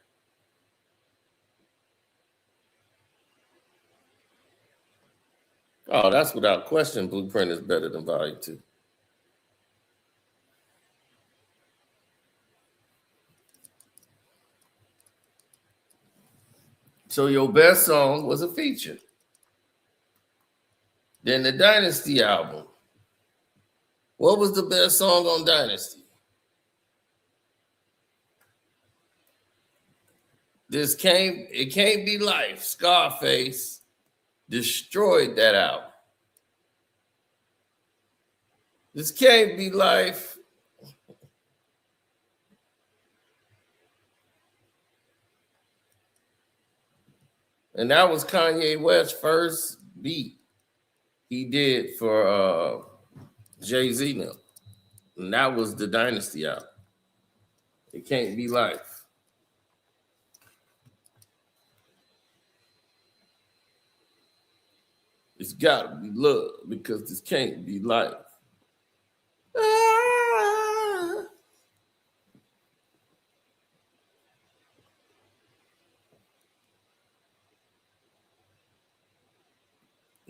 Oh, that's without question. Blueprint is better than Volume 2. So your best song was a feature. Then the Dynasty album. What was the best song on Dynasty? It can't be life. Scarface destroyed that album. This can't be life. And that was Kanye West's first beat he did for Jay-Z now. And that was the Dynasty album. It can't be life. It's gotta be love because this can't be life. Ah.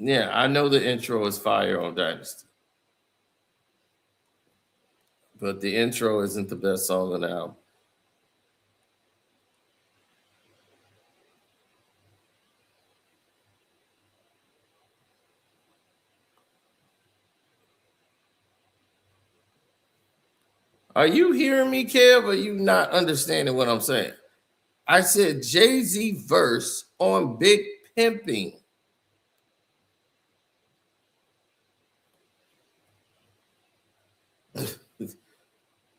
Yeah, I know the intro is fire on Dynasty. But the intro isn't the best song on the album. Are you hearing me, Kev, or are you not understanding what I'm saying? I said Jay-Z verse on Big Pimping.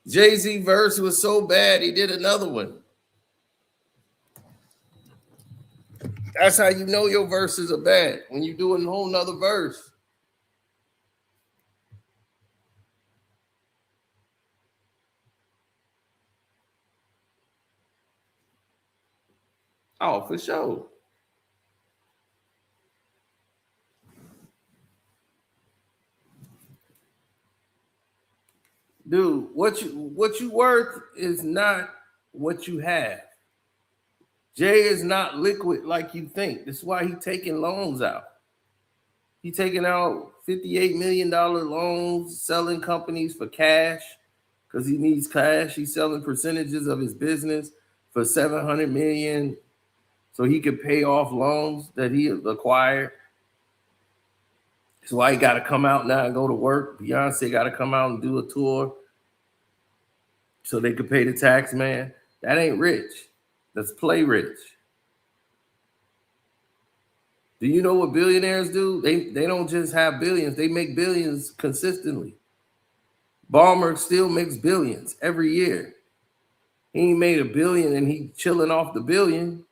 Jay-Z verse was so bad, he did another one. That's how you know your verses are bad, when you do a whole nother verse. Oh, for sure. Dude, what you worth is not what you have. Jay is not liquid like you think. That's why he taking loans out. He taking out $58 million loans, selling companies for cash because he needs cash. He's selling percentages of his business for $700 million so he could pay off loans that he acquired. That's why he got to come out now and go to work. Beyonce got to come out and do a tour so they could pay the tax man. That ain't rich. That's play rich. Do you know what billionaires do? They don't just have billions. They make billions consistently. Ballmer still makes billions every year. He ain't made $1 billion and he chilling off the $1 billion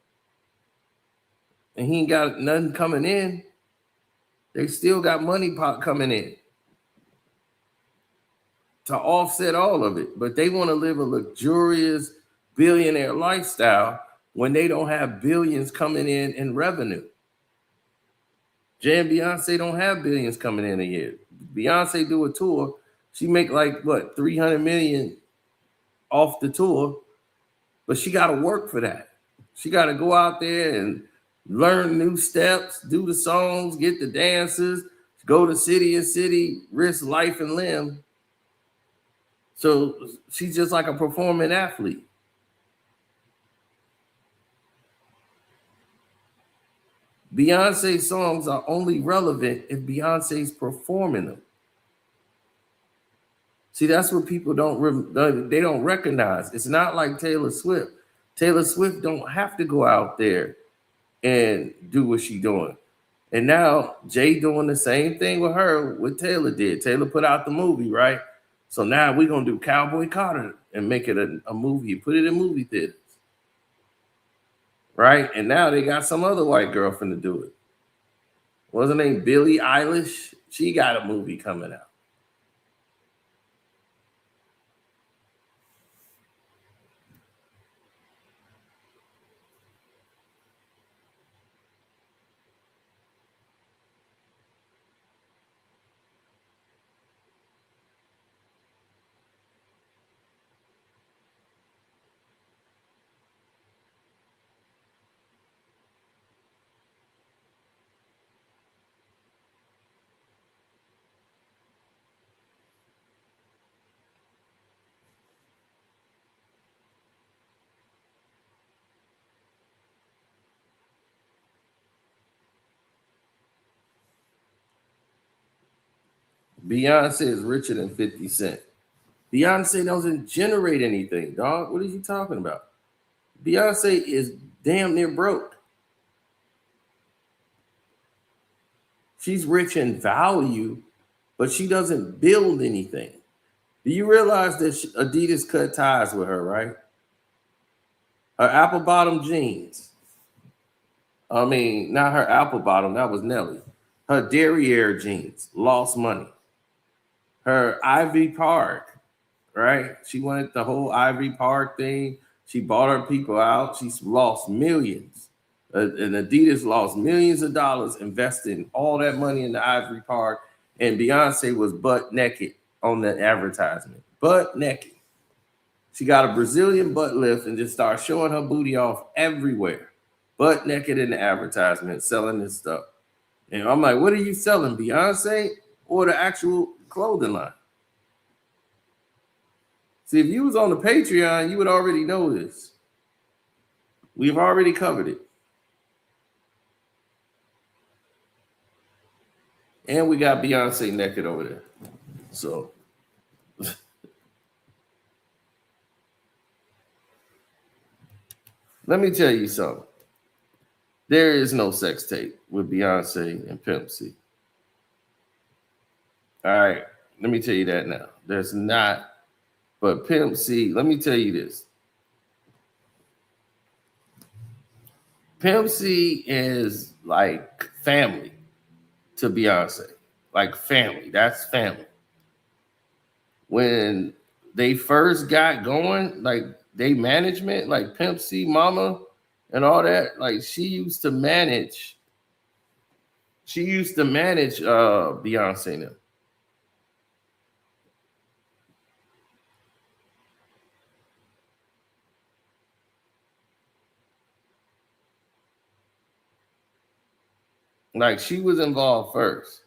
and he ain't got nothing coming in. They still got money pot coming in to offset all of it. But they want to live a luxurious billionaire lifestyle when they don't have billions coming in revenue. Jay and Beyonce don't have billions coming in a year. Beyonce do a tour, she make like what, 300 million off the tour, but she got to work for that. She got to go out there and learn new steps, do the songs, get the dances, go to city and city, risk life and limb. So she's just like a performing athlete. Beyonce songs are only relevant if Beyonce's performing them. See, that's what people they don't recognize. It's not like Taylor Swift. Taylor Swift don't have to go out there and do what she's doing. And now Jay doing the same thing with her, what Taylor did. Taylor put out the movie, right? So now we're going to do Cowboy Carter and make it a movie, put it in movie theaters. Right? And now they got some other white girlfriend to do it. What's her name? Billie Eilish. She got a movie coming out. Beyonce is richer than 50 Cent. Beyonce doesn't generate anything, dog. What are you talking about? Beyonce is damn near broke. She's rich in value, but she doesn't build anything. Do you realize that Adidas cut ties with her, right? Her apple bottom jeans. I mean, not her apple bottom, that was Nelly. Her derriere jeans lost money. Her Ivy Park, right? She wanted the whole Ivy Park thing. She bought her people out. She's lost millions. And Adidas lost millions of dollars investing all that money in the Ivory Park. And Beyonce was butt naked on the advertisement. Butt naked. She got a Brazilian butt lift and just started showing her booty off everywhere. Butt naked in the advertisement, selling this stuff. And I'm like, what are you selling, Beyonce or the actual clothing line? See, if you was on the Patreon, you would already know this. We've already covered it. And we got Beyonce naked over there. So let me tell you something. There is no sex tape with Beyonce and Pimp C. All right, let me tell you that now. There's not. But Pimp C, let me tell you this. Pimp C is like family to Beyonce. Like family. That's family. When they first got going, like they management, like Pimp C Mama and all that, like she used to manage Beyonce now. Like she was involved first.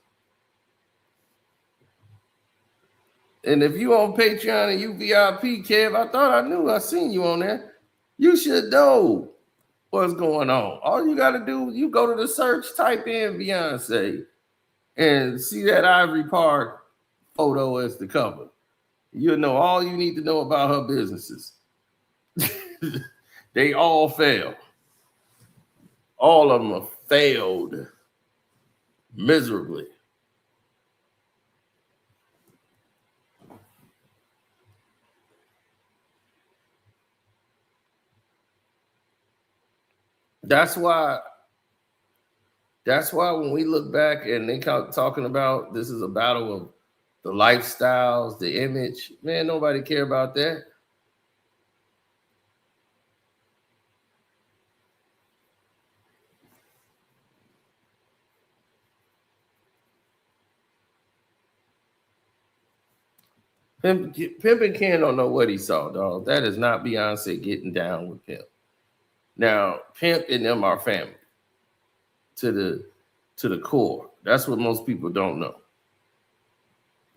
And if you on Patreon and you VIP, Kev, I thought I knew. I seen you on there. You should know what's going on. All you got to do, you go to the search, type in Beyonce, and see that Ivory Park photo as the cover. You'll know all you need to know about her businesses. They all failed. All of them have failed miserably. That's why when we look back and they talking about this is a battle of the lifestyles, the image, man, nobody care about that. Pimp and Ken don't know what he saw, dog. That is not Beyonce getting down with Pimp. Now, Pimp and them are family to the core. That's what most people don't know.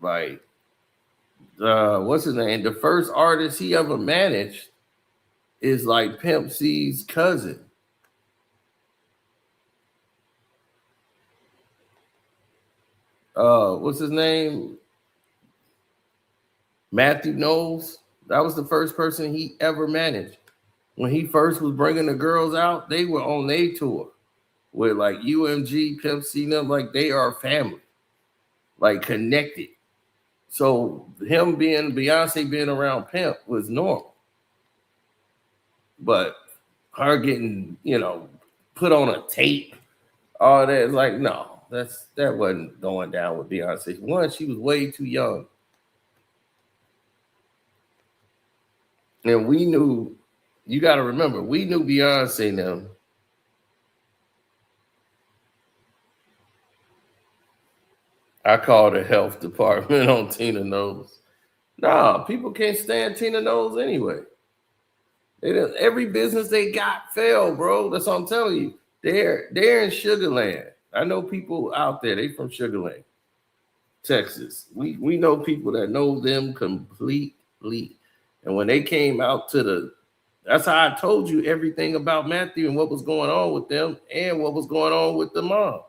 Like, what's his name? The first artist he ever managed is like Pimp C's cousin. What's his name? Matthew Knowles. That was the first person he ever managed. When he first was bringing the girls out, they were on their tour with like UMG, Pimp C, them, like they are family, like connected. So him being Beyonce being around Pimp was normal. But her getting, put on a tape, all that, like, no, that wasn't going down with Beyonce. One, she was way too young. And we knew, you got to remember, we knew Beyonce now. I called the health department on Tina Knowles. Nah, people can't stand Tina Knowles anyway. Every business they got failed, bro. That's what I'm telling you. They're in Sugarland. I know people out there. They from Sugarland, Texas. We know people that know them completely. And when they came out that's how I told you everything about Matthew and what was going on with them and what was going on with the mom.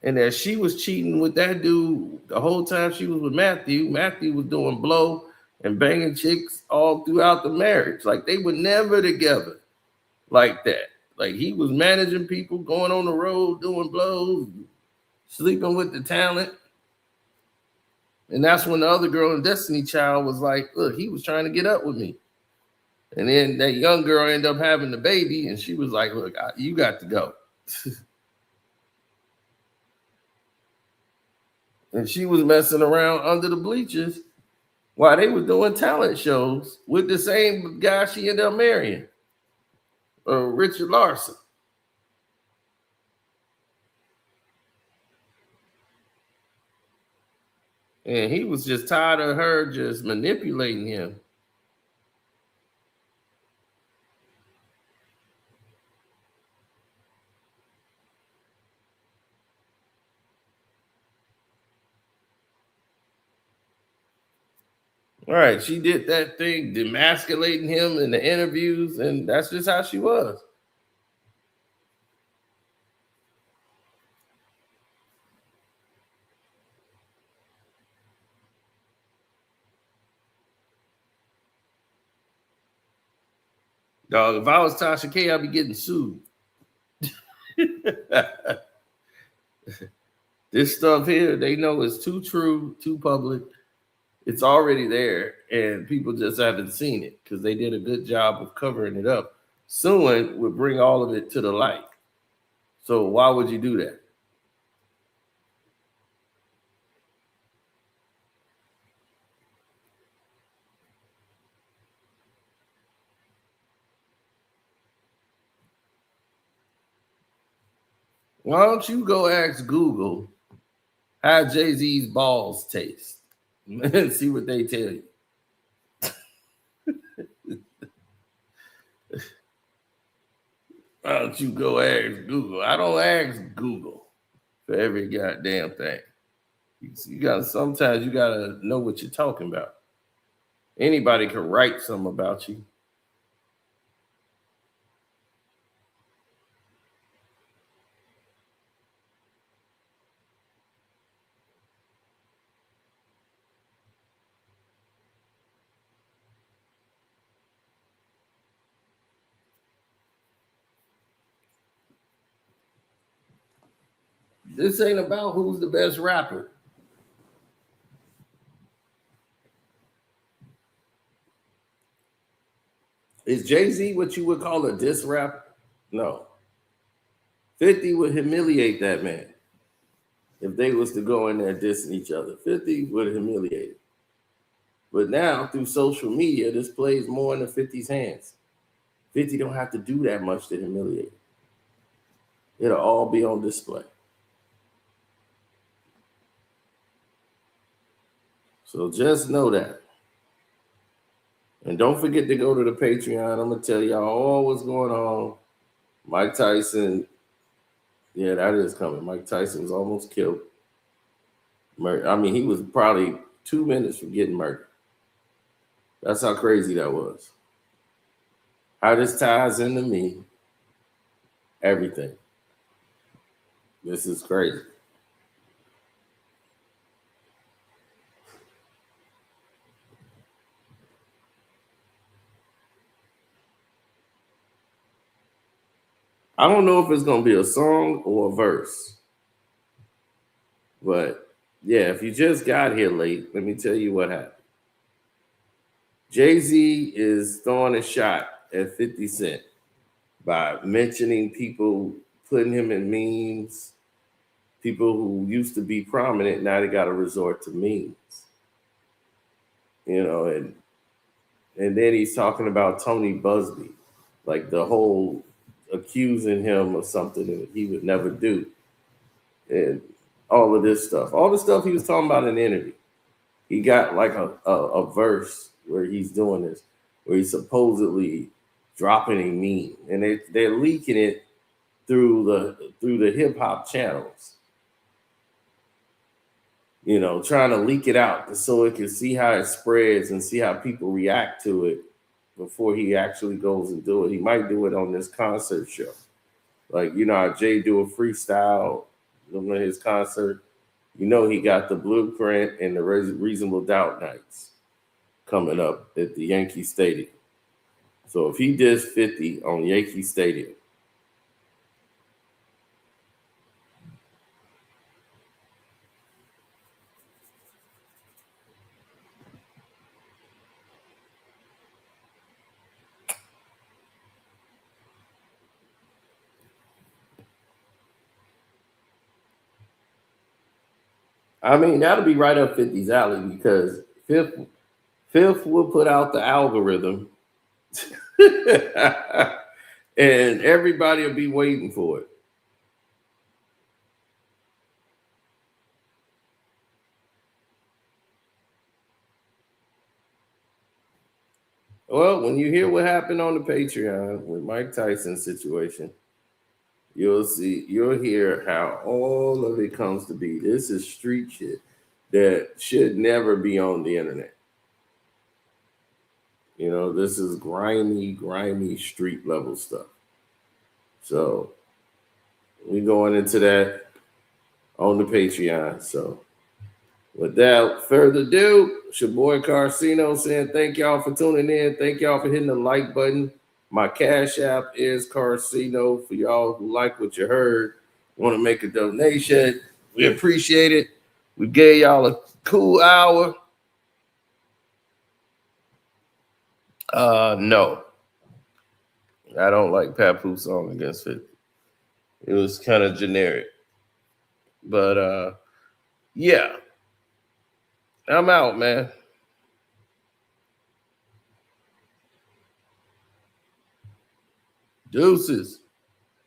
and that she was cheating with that dude the whole time she was with Matthew. Matthew was doing blow and banging chicks all throughout the marriage. Like they were never together like that. Like he was managing people, going on the road, doing blows, sleeping with the talent. And that's when the other girl in Destiny Child was like, look, he was trying to get up with me. And then that young girl ended up having the baby, and she was like, look, you got to go. And she was messing around under the bleachers while they were doing talent shows with the same guy she ended up marrying, Richard Larson. And he was just tired of her just manipulating him. All right, she did that thing, demasculating him in the interviews, and that's just how she was. Dog, if I was Tasha K, I'd be getting sued. This stuff here, they know is too true, too public. It's already there, and people just haven't seen it because they did a good job of covering it up. Suing would bring all of it to the light. So why would you do that? Why don't you go ask Google how Jay-Z's balls taste and see what they tell you? Why don't you go ask Google? I don't ask Google for every goddamn thing. You got sometimes you gotta know what you're talking about. Anybody can write something about you. This ain't about who's the best rapper. Is Jay-Z what you would call a diss rapper? No. 50 would humiliate that man if they was to go in there dissing each other. 50 would humiliate him. But now, through social media, this plays more into 50's hands. 50 don't have to do that much to humiliate him. It'll all be on display. So just know that. And don't forget to go to the Patreon. I'm going to tell y'all all what's going on. Mike Tyson, yeah, that is coming. Mike Tyson was almost killed. I mean, he was probably 2 minutes from getting murdered. That's how crazy that was. How this ties into me, everything. This is crazy. I don't know if it's going to be a song or a verse. But yeah, if you just got here late, let me tell you what happened. Jay-Z is throwing a shot at 50 Cent by mentioning people, putting him in memes, people who used to be prominent, now they got to resort to memes. You know, and then he's talking about Tony Busby, like the whole accusing him of something that he would never do. And all of this stuff. All the stuff he was talking about in the interview. He got like a verse where he's doing this, where he's supposedly dropping a meme, and they're leaking it through the hip hop channels. You know, trying to leak it out so it can see how it spreads and see how people react to it before he actually goes and do it. He might do it on this concert show. Like, you know how Jay do a freestyle of his concert, you know he got the Blueprint and the Reasonable Doubt nights coming up at the Yankee Stadium. So if he does 50 on Yankee Stadium, I mean, that'll be right up 50's alley because Fifth will put out the algorithm and everybody will be waiting for it. Well, when you hear what happened on the Patreon with Mike Tyson's situation, you'll hear how all of it comes to be. This is street shit that should never be on the internet. You know, this is grimy street level stuff. So we going into that on the Patreon. So without further ado, it's your boy Carcino saying thank y'all for tuning in. Thank y'all for hitting the like button. My Cash App is Carcino for y'all who like what you heard, want to make a donation. We appreciate it. We gave y'all a cool hour. No. I don't like Papoose song against 50. It was kind of generic. But yeah. I'm out, man. Deuces.